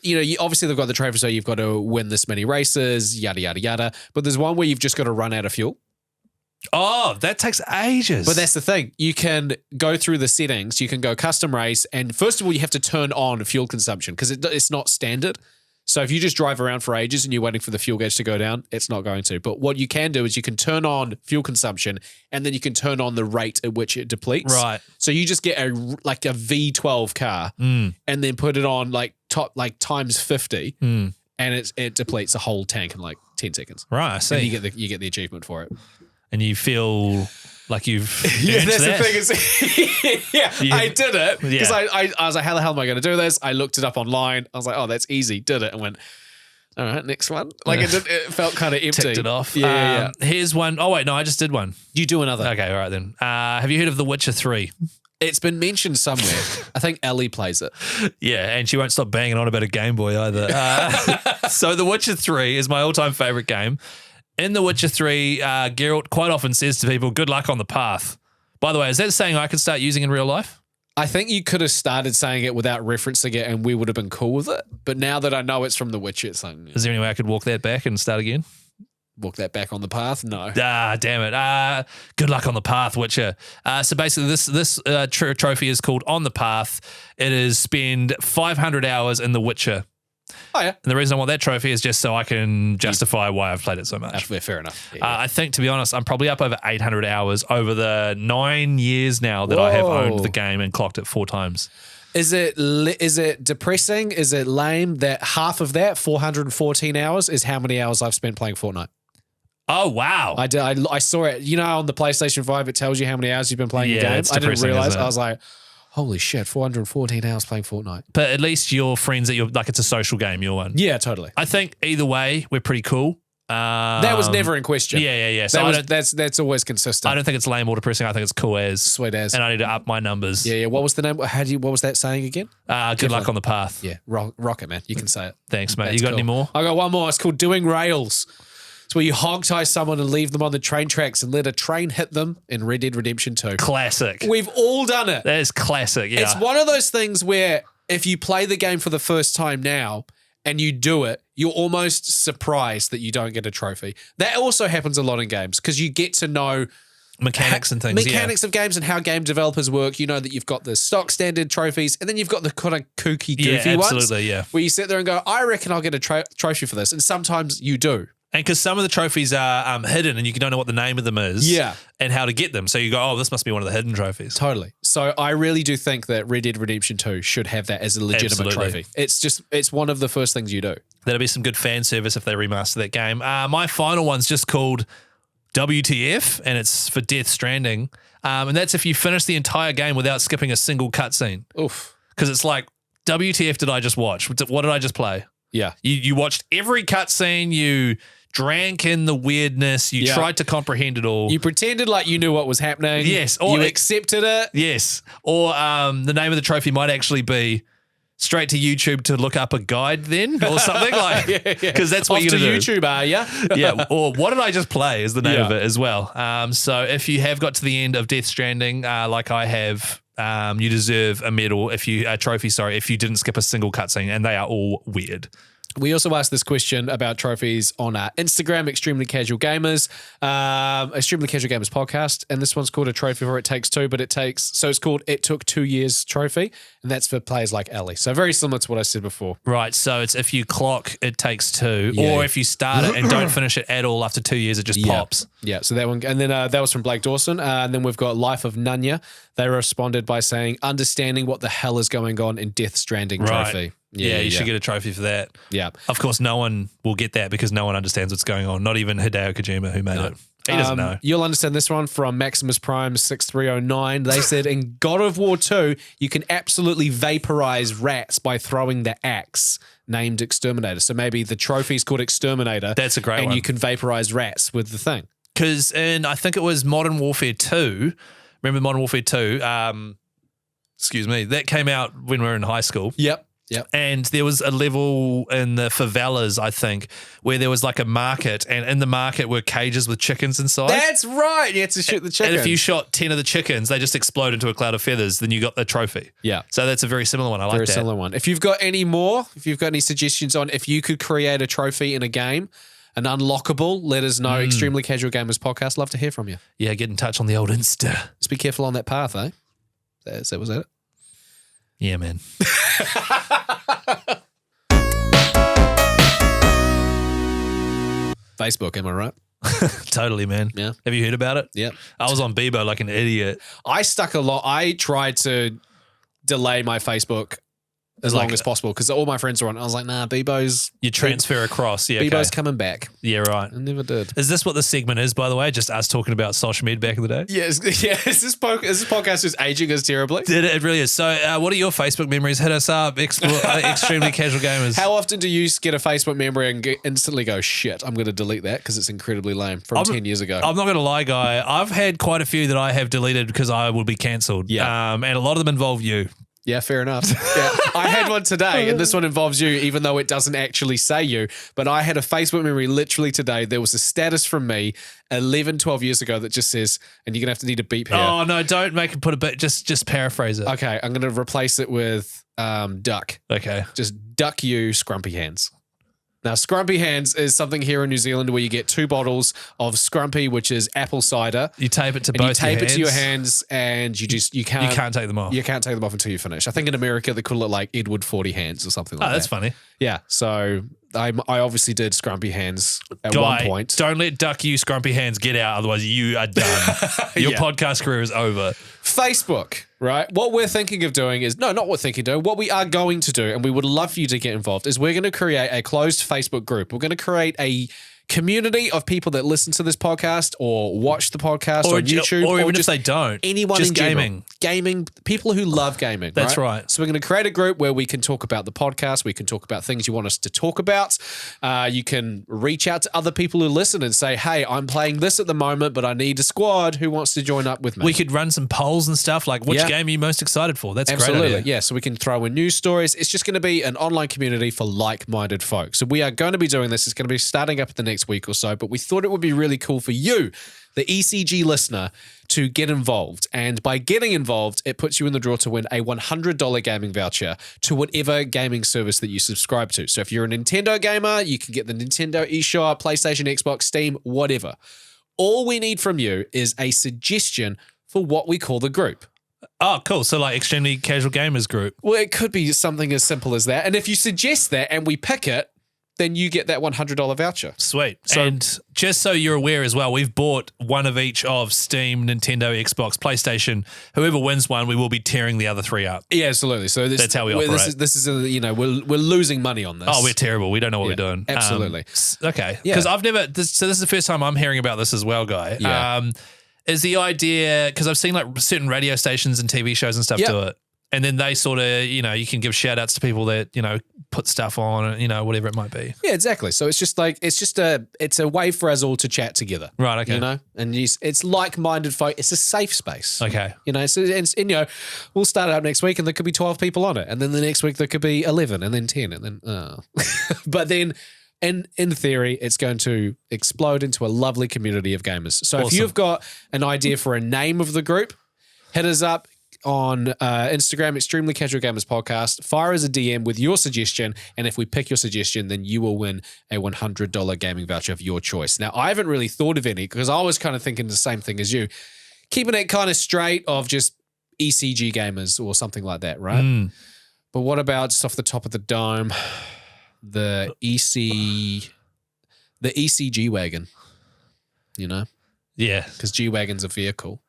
obviously they've got the trophy, so you've got to win this many races, yada, yada, yada. But there's one where you've just got to run out of fuel. Oh, that takes ages. But that's the thing. You can go through the settings. You can go custom race. And first of all, you have to turn on fuel consumption because it's not standard. So if you just drive around for ages and you're waiting for the fuel gauge to go down, it's not going to. But what you can do is you can turn on fuel consumption and then you can turn on the rate at which it depletes. Right. So you just get a V12 car and then put it on times 50 and it depletes a whole tank in 10 seconds. Right, I see. And you get the achievement for it. And you feel like you've that's that. the thing. Is, I did it because I was like, how the hell am I going to do this? I looked it up online. I was like, oh, that's easy. Did it and went, all right, next one. It felt kind of empty. Ticked it off. Yeah. Here's one. Oh wait, no, I just did one. You do another. Okay, all right then. Have you heard of The Witcher 3? It's been mentioned somewhere. I think Ellie plays it. Yeah, and she won't stop banging on about a Game Boy either. So The Witcher 3 is my all-time favorite game. In The Witcher 3, Geralt quite often says to people, good luck on the path. By the way, is that saying I could start using in real life? I think you could have started saying it without referencing it and we would have been cool with it. But now that I know it's from The Witcher, it's like, Is there any way I could walk that back and start again? Walk that back on the path? No. Damn it. Good luck on the path, Witcher. So basically this trophy is called On the Path. It is spend 500 hours in The Witcher. Oh, yeah. And the reason I want that trophy is just so I can justify why I've played it so much. Fair enough. Yeah. I think, to be honest, I'm probably up over 800 hours over the 9 years now that I have owned the game and clocked it 4 times. Is it depressing? Is it lame that half of that, 414 hours, is how many hours I've spent playing Fortnite? Oh, wow. I saw it. On the PlayStation 5, it tells you how many hours you've been playing the game. It's I didn't depressing, realize. isn't it? I was like, holy shit, 414 hours playing Fortnite. But at least your friends that it's a social game, your one. Yeah, totally. I think either way, we're pretty cool. That was never in question. Yeah. So that's always consistent. I don't think it's lame or depressing. I think it's cool as. Sweet as. And I need to up my numbers. Yeah. What was the name? What was that saying again? Good luck on the path. Yeah, rock it, man. You can say it. Thanks, mate. That's You got cool. any more? I got one more. It's called Doing Rails. It's where you hog tie someone and leave them on the train tracks and let a train hit them in Red Dead Redemption 2. Classic. We've all done it. That is classic, yeah. It's one of those things where if you play the game for the first time now and you do it, you're almost surprised that you don't get a trophy. That also happens a lot in games because you get to know mechanics and things. Mechanics of games and how game developers work. You know that you've got the stock standard trophies and then you've got the kind of kooky, goofy ones. Absolutely, yeah. Where you sit there and go, I reckon I'll get a trophy for this. And sometimes you do. And because some of the trophies are hidden and you don't know what the name of them is and how to get them. So you go, oh, this must be one of the hidden trophies. Totally. So I really do think that Red Dead Redemption 2 should have that as a legitimate trophy. It's one of the first things you do. That'll be some good fan service if they remaster that game. My final one's just called WTF, and it's for Death Stranding. And that's if you finish the entire game without skipping a single cutscene. Oof. Because it's like, WTF did I just watch? What did I just play? Yeah. You watched every cutscene, you drank in the weirdness, you tried to comprehend it all. You pretended like you knew what was happening. Yes. Or you accepted it. Yes. Or the name of the trophy might actually be straight to YouTube to look up a guide then or something like because that's what you're going to do. YouTube, are you? Yeah. Or what did I just play is the name of it as well. So if you have got to the end of Death Stranding like I have, you deserve a medal a trophy, if you didn't skip a single cutscene, and they are all weird. We also asked this question about trophies on our Instagram, Extremely Casual Gamers, Extremely Casual Gamers podcast. And this one's called A Trophy for It Takes Two, but it's called It Took 2 Years Trophy. And that's for players like Ellie. So very similar to what I said before. Right. So it's if you clock, it takes 2, Yeah. or if you start it and don't finish it at all after 2 years, it just pops. Yeah, so that one. And then that was from Blake Dawson. And then we've got Life of Nunya. They responded by saying, understanding what the hell is going on in Death Stranding trophy. Yeah, you should get a trophy for that. Yeah. Of course, no one will get that because no one understands what's going on. Not even Hideo Kojima, who made it. He doesn't know. You'll understand this one from Maximus Prime 6309. They said in God of War 2, you can absolutely vaporize rats by throwing the axe named Exterminator. So maybe the trophy's called Exterminator. That's a great and one. you can vaporize rats with the thing. Because I think it was Modern Warfare 2. Remember Modern Warfare 2? Excuse me. That came out when we were in high school. Yep. And there was a level in the favelas, I think, where there was like a market, and in the market were cages with chickens inside. That's right. You had to shoot the chicken. And if you shot 10 of the chickens, they just explode into a cloud of feathers, then you got the trophy. Yeah. So that's a very similar one. I like Very that. similar one. If you've got any more, if you've got any suggestions on if you could create a trophy in a game, an unlockable, let us know. Extremely Casual Gamers podcast. Love to hear from you. Yeah, get in touch on the old Insta. Just be careful on that path, eh? That was it. Yeah, man. Facebook, am I right? Totally, man. Yeah. Have you heard about it? Yep. I was on Bebo like an idiot. I stuck a lot. I tried to delay my Facebook as long as possible because all my friends were on. I was like, nah, Bebo's You transfer across. Yeah, Bebo's okay. coming back. Yeah, right. I never did. Is this what the segment is, by the way? Just us talking about social media back in the day? Yes, yeah. Is this podcast just aging us terribly? It really is. So what are your Facebook memories? Hit us up, Extremely Casual Gamers. How often do you get a Facebook memory and instantly go, shit, I'm going to delete that because it's incredibly lame from 10 years ago? I'm not going to lie, Guy. I've had quite a few that I have deleted because I will be cancelled. Yeah. And a lot of them involve you. Yeah, fair enough. Yeah. I had one today, and this one involves you, even though it doesn't actually say you. But I had a Facebook memory literally today. There was a status from me 11, 12 years ago that just says, and you're going to have to need a beep here. Oh, no, don't make it put a bit. Just paraphrase it. Okay, I'm going to replace it with duck. Okay. Just duck you, Scrumpy Hands. Now, Scrumpy Hands is something here in New Zealand where you get 2 bottles of Scrumpy, which is apple cider. You tape it to And both you tape your it to your hands, and you can't take them off. You can't take them off until you finish. I think in America they call it like Edward 40 Hands or something like that. Oh, that's funny. Yeah. So I obviously did Scrumpy Hands at Guy, one point. don't let Duck You Scrumpy Hands get out, otherwise you are done. Your Yeah. podcast career is over. Facebook, right? What we're thinking of doing is, no, not what we're thinking of doing, what we are going to do, and we would love for you to get involved, is we're going to create a closed Facebook group. We're going to create a community of people that listen to this podcast or watch the podcast on YouTube. Or even just if they don't. anyone just in general. gaming. Gaming, people who love gaming. That's right. So we're going to create a group where we can talk about the podcast. We can talk about things you want us to talk about. You can reach out to other people who listen and say, hey, I'm playing this at the moment, but I need a squad who wants to join up with me. We could run some polls and stuff like which Yeah. game are you most excited for? That's a great Absolutely. idea. Yeah. So we can throw in news stories. It's just going to be an online community for like-minded folks. So we are going to be doing this. It's going to be starting up the next week or so, but we thought it would be really cool for you, the ECG listener, to get involved. And by getting involved, it puts you in the draw to win a $100 gaming voucher to whatever gaming service that you subscribe to. So if you're a Nintendo gamer, you can get the Nintendo eShop, PlayStation, Xbox, Steam, whatever. All we need from you is a suggestion for what we call the group. Oh, cool. So like Extremely Casual Gamers group. Well, it could be something as simple as that. And if you suggest that and we pick it, then you get that $100 voucher. Sweet. So- And just so you're aware as well, we've bought one of each of Steam, Nintendo, Xbox, PlayStation. Whoever wins one, we will be tearing the other 3 up. Yeah, absolutely. So that's how we operate. This is we're losing money on this. Oh, we're terrible. We don't know what Yeah, we're doing. absolutely. Okay. Yeah. Because I've never, so this is the first time I'm hearing about this as well, Guy. Yeah. Is the idea, because I've seen like certain radio stations and TV shows and stuff Yep. do it. And then they sort of, you can give shout outs to people that, put stuff on, whatever it might be. Yeah, exactly. So it's a way for us all to chat together. Right, okay. And it's like-minded folk. It's a safe space. Okay. So we'll start it up next week and there could be 12 people on it. And then the next week there could be 11 and then 10 and then, but then in theory, it's going to explode into a lovely community of gamers. So if Awesome. you've got an idea for a name of the group, hit us up. on Instagram, Extremely Casual Gamers Podcast. Fire us a DM with your suggestion, and if we pick your suggestion, then you will win a $100 gaming voucher of your choice. Now, I haven't really thought of any because I was kind of thinking the same thing as you, keeping it kind of straight of just ECG gamers or something like that, right? But what about just off the top of the dome, the ECG wagon, you know? Yeah. Because G-Wagon's a vehicle.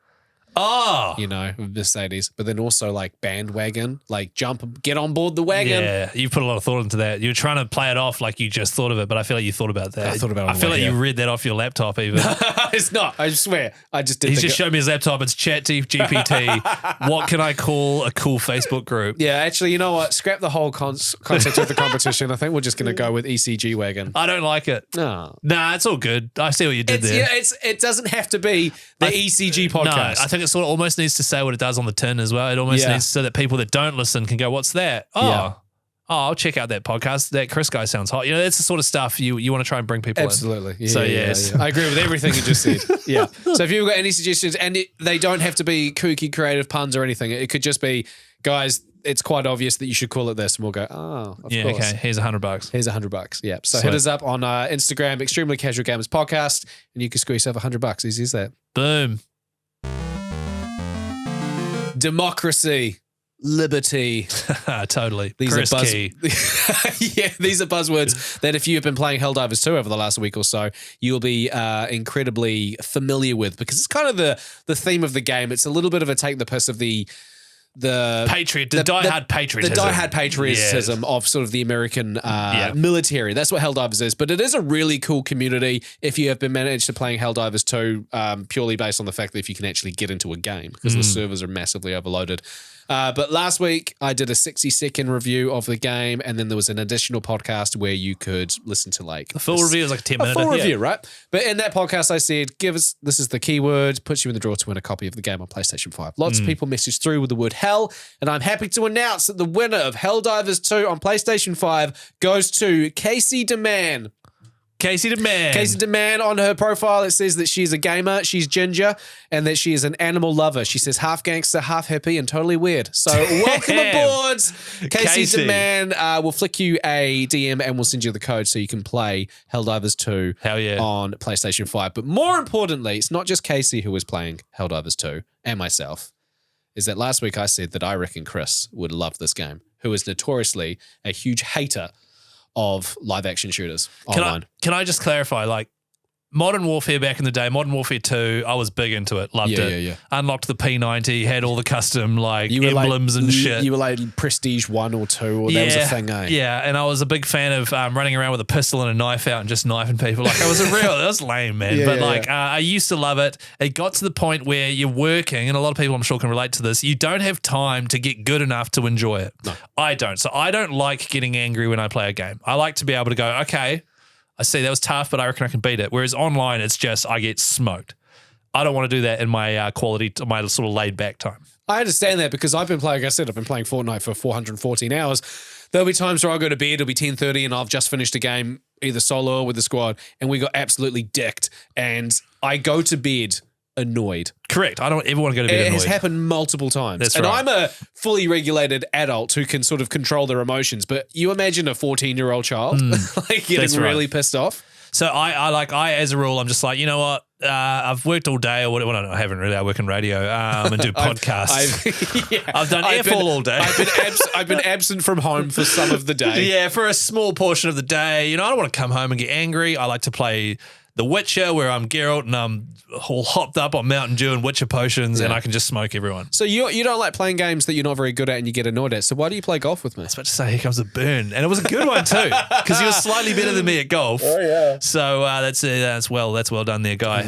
Oh. You know, Mercedes, but then also like bandwagon, like get on board the wagon. Yeah, you put a lot of thought into that. You're trying to play it off like you just thought of it, but I feel like you thought about that. I thought about it. I feel like you read that off your laptop even. It's not. I swear. I just did. He's just showed me his laptop. It's ChatGPT. What can I call a cool Facebook group? Yeah, actually, you know what? Scrap the whole concept of the competition. I think we're just going to go with ECG wagon. I don't like it. No. Nah, it's all good. I see what you did there. Yeah, it doesn't have to be the ECG podcast. No, I think it sort of almost needs to say what it does on the tin as well. It almost needs so that people that don't listen can go, "What's that?" Oh, I'll check out that podcast. That Chris guy sounds hot. You know, that's the sort of stuff you want to try and bring people Absolutely. in. Yeah, So yes, I agree with everything you just said. Yeah. So if you've got any suggestions, and they don't have to be kooky creative puns or anything, it could just be, guys, it's quite obvious that you should call it this, and we'll go, oh, of course. Okay. Here's $100. Here's $100. Yeah. So Sweet. hit us up on Instagram, Extremely Casual Gamers Podcast, and you can score yourself $100. Easy as that. Boom. Democracy, liberty. Totally. These Chris are Key. these are buzzwords that if you have been playing Helldivers 2 over the last week or so, you'll be incredibly familiar with, because it's kind of the theme of the game. It's a little bit of a take the piss of the diehard patriotism. The diehard patriotism of sort of the American military. That's what Helldivers is. But it is a really cool community if you have been managed to playing Helldivers 2 purely based on the fact that if you can actually get into a game, because the servers are massively overloaded. But last week I did a 60-second review of the game, and then there was an additional podcast where you could listen to like The full review is like a 10-minute. full review, right? But in that podcast I said, this is the keyword, puts you in the draw to win a copy of the game on PlayStation 5. Lots of people messaged through with the word hell, and I'm happy to announce that the winner of Helldivers 2 on PlayStation 5 goes to Casey DeMann. Casey DeMann. Casey DeMann, on her profile, it says that she's a gamer, she's ginger, and that she is an animal lover. She says half gangster, half hippie, and totally weird. So welcome aboard, Casey DeMann. We'll flick you a DM and we'll send you the code so you can play Helldivers 2 Hell yeah. on PlayStation 5. But more importantly, it's not just Casey who is playing Helldivers 2 and myself. Is that last week I said that I reckon Chris would love this game, who is notoriously a huge hater of live action shooters online. Can I just clarify, like, Modern Warfare back in the day, Modern Warfare 2, I was big into it, loved it. Yeah. Unlocked the P90, had all the custom emblems and shit. You were like Prestige 1 or 2, or that was a thing, eh? Yeah, and I was a big fan of running around with a pistol and a knife out and just knifing people. Like, that was lame, man. I used to love it. It got to the point where you're working, and a lot of people I'm sure can relate to this, you don't have time to get good enough to enjoy it. No. I don't. So I don't like getting angry when I play a game. I like to be able to go, okay, I see that was tough, but I reckon I can beat it. Whereas online, it's just I get smoked. I don't want to do that in my my sort of laid back time. I understand that because I've been playing Fortnite for 414 hours. There'll be times where I go to bed, it'll be 10:30 and I've just finished a game, either solo or with the squad, and we got absolutely dicked. And I go to bed annoyed. Correct. I don't ever want to go to bed annoyed. It has happened multiple times. That's and right. I'm a fully regulated adult who can sort of control their emotions, but you imagine a 14-year-old child like getting really pissed off. So I as a rule, I'm just like, you know what? I've worked all day or whatever. Well, no, I haven't really. I work in radio and do podcasts. I've done airfall all day. I've been absent from home for some of the day. Yeah, for a small portion of the day. You know, I don't want to come home and get angry. I like to play The Witcher, where I'm Geralt and I'm all hopped up on Mountain Dew and Witcher potions, and I can just smoke everyone. So you don't like playing games that you're not very good at and you get annoyed at. So why do you play golf with me? I was about to say, here comes a burn. And it was a good one too, because you were slightly better than me at golf. Oh, yeah. So that's well done there, guy.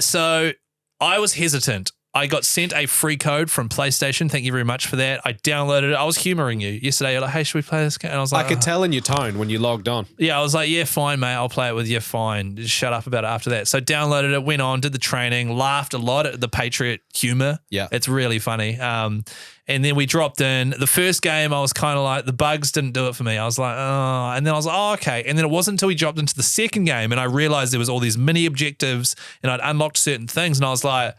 So I was hesitant. I got sent a free code from PlayStation. Thank you very much for that. I downloaded it. I was humoring you yesterday. You're like, hey, should we play this game? And I was like, I could tell in your tone when you logged on. Yeah, I was like, yeah, fine, mate. I'll play it with you. Fine. Just shut up about it after that. So downloaded it, went on, did the training, laughed a lot at the Patriot humor. Yeah. It's really funny. And then we dropped in. The first game, I was kind of like, the bugs didn't do it for me. I was like, oh. And then I was like, oh, okay. And then it wasn't until we dropped into the second game and I realized there was all these mini objectives and I'd unlocked certain things and I was like,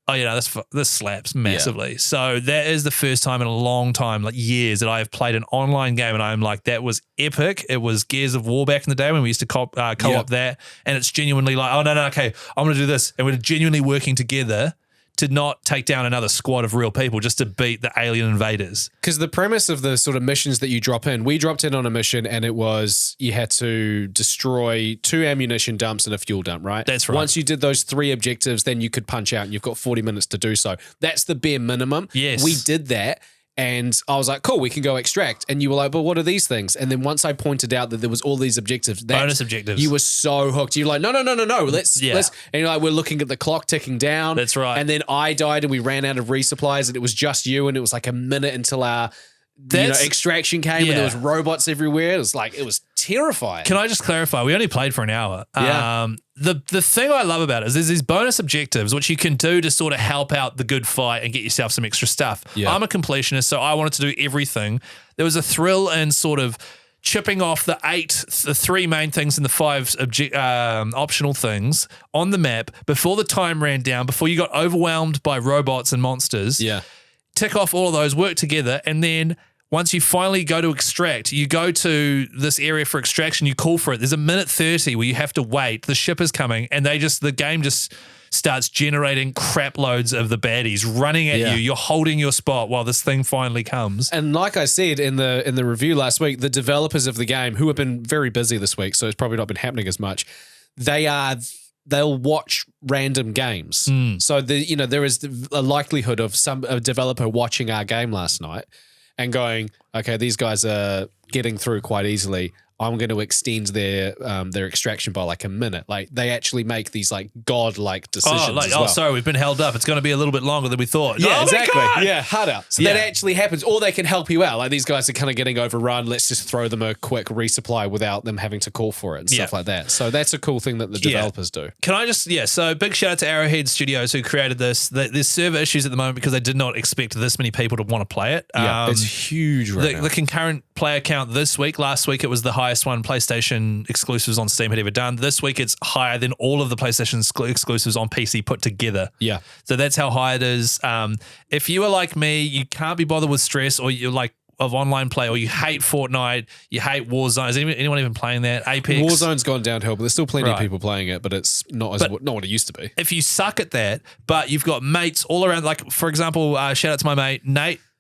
oh, this slaps massively. So that is the first time in a long time, like years, that I have played an online game and I'm like, that was epic. It was Gears of War back in the day when we used to co-op that, and it's genuinely like, oh, no, okay, I'm going to do this. And we're genuinely working together to not take down another squad of real people just to beat the alien invaders. Because the premise of the sort of missions that you drop in, we dropped in on a mission and it was you had to destroy 2 ammunition dumps and a fuel dump, right? That's right. Once you did those 3 objectives, then you could punch out and you've got 40 minutes to do so. That's the bare minimum. Yes. We did that. And I was like, cool, we can go extract. And you were like, but what are these things? And then once I pointed out that there was all these objectives, bonus objectives, you were so hooked. You're like, no. Let's. And you're like, we're looking at the clock ticking down. That's right. And then I died and we ran out of resupplies and it was just you. And it was like a minute until our extraction came and there was robots everywhere. It was terrifying. Can I just clarify? We only played for an hour. Yeah. The thing I love about it is there's these bonus objectives which you can do to sort of help out the good fight and get yourself some extra stuff. Yeah. I'm a completionist, so I wanted to do everything. There was a thrill in sort of chipping off the 3 main things and the 5 optional things on the map before the time ran down, before you got overwhelmed by robots and monsters. Yeah. Tick off all of those, work together, and then once you finally go to extract, you go to this area for extraction, you call for it. There's a minute 30 where you have to wait. The ship is coming, and the game just starts generating crap loads of the baddies running at you. You're holding your spot while this thing finally comes. And like I said in the review last week, the developers of the game, who have been very busy this week, so it's probably not been happening as much, they'll watch random games. So there is a likelihood of a developer watching our game last night and going, okay, these guys are getting through quite easily. I'm going to extend their extraction by like a minute. Like they actually make these like godlike decisions. Sorry, we've been held up. It's going to be a little bit longer than we thought. Yeah, exactly. God! Yeah, harder. So that actually happens, or they can help you out. Like these guys are kind of getting overrun. Let's just throw them a quick resupply without them having to call for it and stuff like that. So that's a cool thing that the developers do. Can I just, so big shout out to Arrowhead Studios who created this. There's server issues at the moment because they did not expect this many people to want to play it. Yeah, it's huge right now. The concurrent player count this week, last week it was the highest one PlayStation exclusives on Steam had ever done. This week it's higher than all of the PlayStation exclusives on PC put together. Yeah. So that's how high it is. If you are like me, you can't be bothered with stress, or you're like of online play, or you hate Fortnite, you hate Warzone. Is anyone even playing that? Apex? Warzone's gone downhill, but there's still plenty of people playing it, but it's not what it used to be. If you suck at that, but you've got mates all around, like for example, shout out to my mate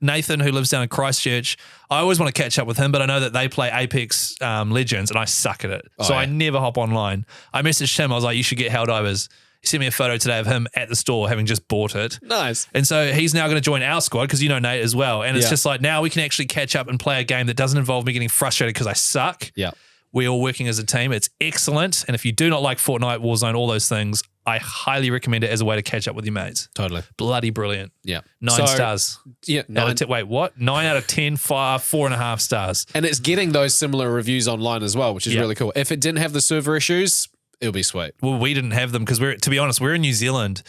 Nathan, who lives down in Christchurch. I always want to catch up with him, but I know that they play Apex Legends and I suck at it. I never hop online. I messaged him. I was like, you should get Helldivers. He sent me a photo today of him at the store having just bought it. Nice. And so he's now going to join our squad because you know Nate as well. And it's just like now we can actually catch up and play a game that doesn't involve me getting frustrated because I suck. Yeah. We're all working as a team. It's excellent. And if you do not like Fortnite, Warzone, all those things, I highly recommend it as a way to catch up with your mates. Totally. Bloody brilliant. Yeah. 9 stars. Yeah. Wait, what? 9 out of 10, 4.5 stars. And it's getting those similar reviews online as well, which is really cool. If it didn't have the server issues, it'll be sweet. Well, we didn't have them because to be honest, we're in New Zealand.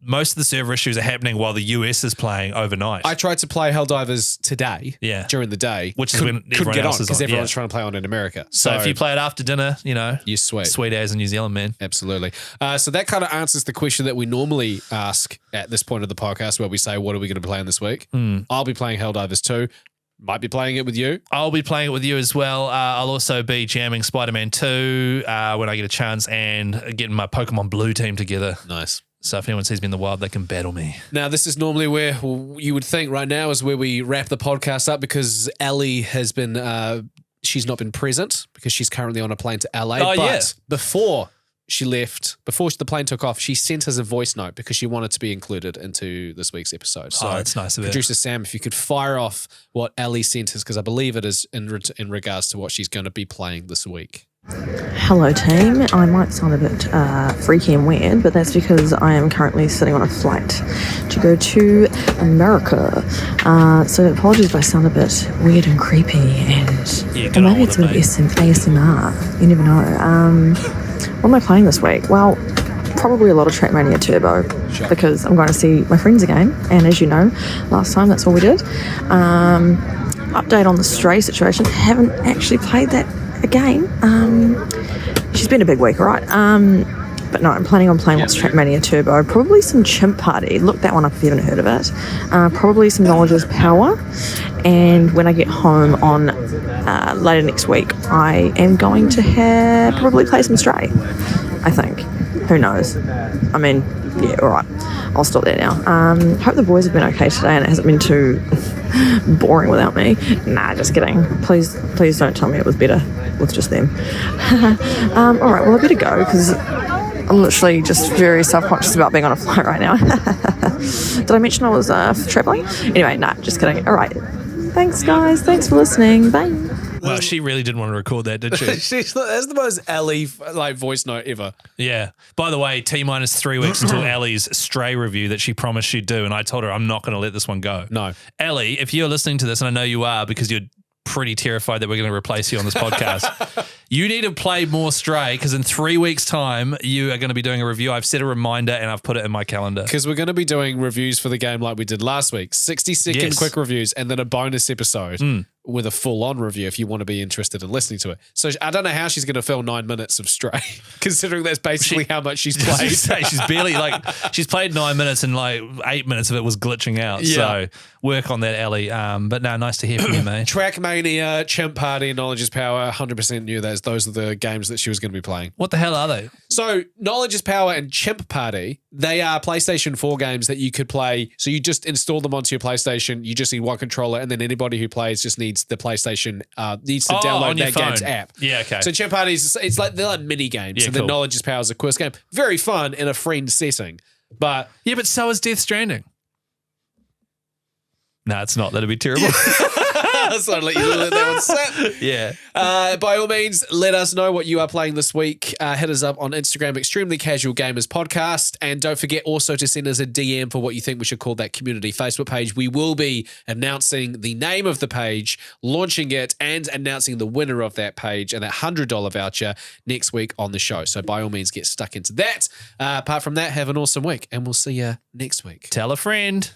Most of the server issues are happening while the US is playing overnight. I tried to play Helldivers today during the day. Which is when everyone else is on. Because everyone's trying to play on in America. So if you play it after dinner, you're sweet. Sweet as in New Zealand, man. Absolutely. So that kind of answers the question that we normally ask at this point of the podcast where we say, what are we going to be playing this week? I'll be playing Helldivers 2. Might be playing it with you. I'll be playing it with you as well. I'll also be jamming Spider-Man 2 when I get a chance and getting my Pokemon Blue team together. Nice. So if anyone sees me in the wild, they can battle me. Now, this is normally where you would think right now is where we wrap the podcast up because Ellie has been, she's not been present because she's currently on a plane to LA. But before she left, before the plane took off, she sent us a voice note because she wanted to be included into this week's episode. So that's nice of her. Producer Sam, if you could fire off what Ellie sent us, because I believe it is in regards to what she's going to be playing this week. Hello team, I might sound a bit freaky and weird, but that's because I am currently sitting on a flight to go to America. So apologies if I sound a bit weird and creepy or maybe it's a bit of ASMR, you never know. What am I playing this week? Well, probably a lot of Trackmania Turbo because I'm going to see my friends again, and as you know, last time that's all we did. Update on the Stray situation, haven't actually played that again. She's been a big week, all right? But no, I'm planning on playing What's Trackmania Turbo. Probably some Chimp Party. Look that one up if you haven't heard of it. Probably some Knowledge is Power. And when I get home on later next week, I am going to probably play some Stray, I think. Who knows? I mean, yeah, all right. I'll stop there now. Hope the boys have been okay today and it hasn't been too boring without me. Nah, just kidding. Please don't tell me it was better with just them. All right, well, I better go because I'm literally just very self-conscious about being on a flight right now. Did I mention I was traveling? Anyway, nah, just kidding. All right. Thanks, guys. Thanks for listening. Bye. Well, she really didn't want to record that, did she? That's the most Ellie voice note ever. Yeah. By the way, T-minus 3 weeks until Ellie's Stray review that she promised she'd do, and I told her I'm not going to let this one go. No. Ellie, if you're listening to this, and I know you are because you're pretty terrified that we're going to replace you on this podcast, you need to play more Stray because in 3 weeks' time, you are going to be doing a review. I've set a reminder and I've put it in my calendar. Because we're going to be doing reviews for the game like we did last week. 60-second quick reviews and then a bonus episode with a full-on review if you want to be interested in listening to it. So I don't know how she's going to fill 9 minutes of Stray, considering that's basically how much she's played. She's barely she's played 9 minutes and 8 minutes of it was glitching out. Yeah. So work on that, Ellie. But no, nice to hear from you, mate. Trackmania, Chimp Party, Knowledge is Power, 100% knew those are the games that she was going to be playing. What the hell are they? So Knowledge is Power and Chimp Party, they are PlayStation 4 games that you could play. So you just install them onto your PlayStation. You just need one controller, and then anybody who plays just needs the PlayStation, needs to download that game's app. Yeah, okay. So Chimp Party, they're like mini games. Yeah, so cool. the Knowledge is Power is a quiz game. Very fun in a friend setting. But yeah, but so is Death Stranding. No, it's not. That'd be terrible. So I'll let you let that one sit. Yeah. By all means, let us know what you are playing this week. Hit us up on Instagram, Extremely Casual Gamers Podcast. And don't forget also to send us a DM for what you think we should call that community Facebook page. We will be announcing the name of the page, launching it, and announcing the winner of that page and that $100 voucher next week on the show. So by all means, get stuck into that. Apart from that, have an awesome week, and we'll see you next week. Tell a friend.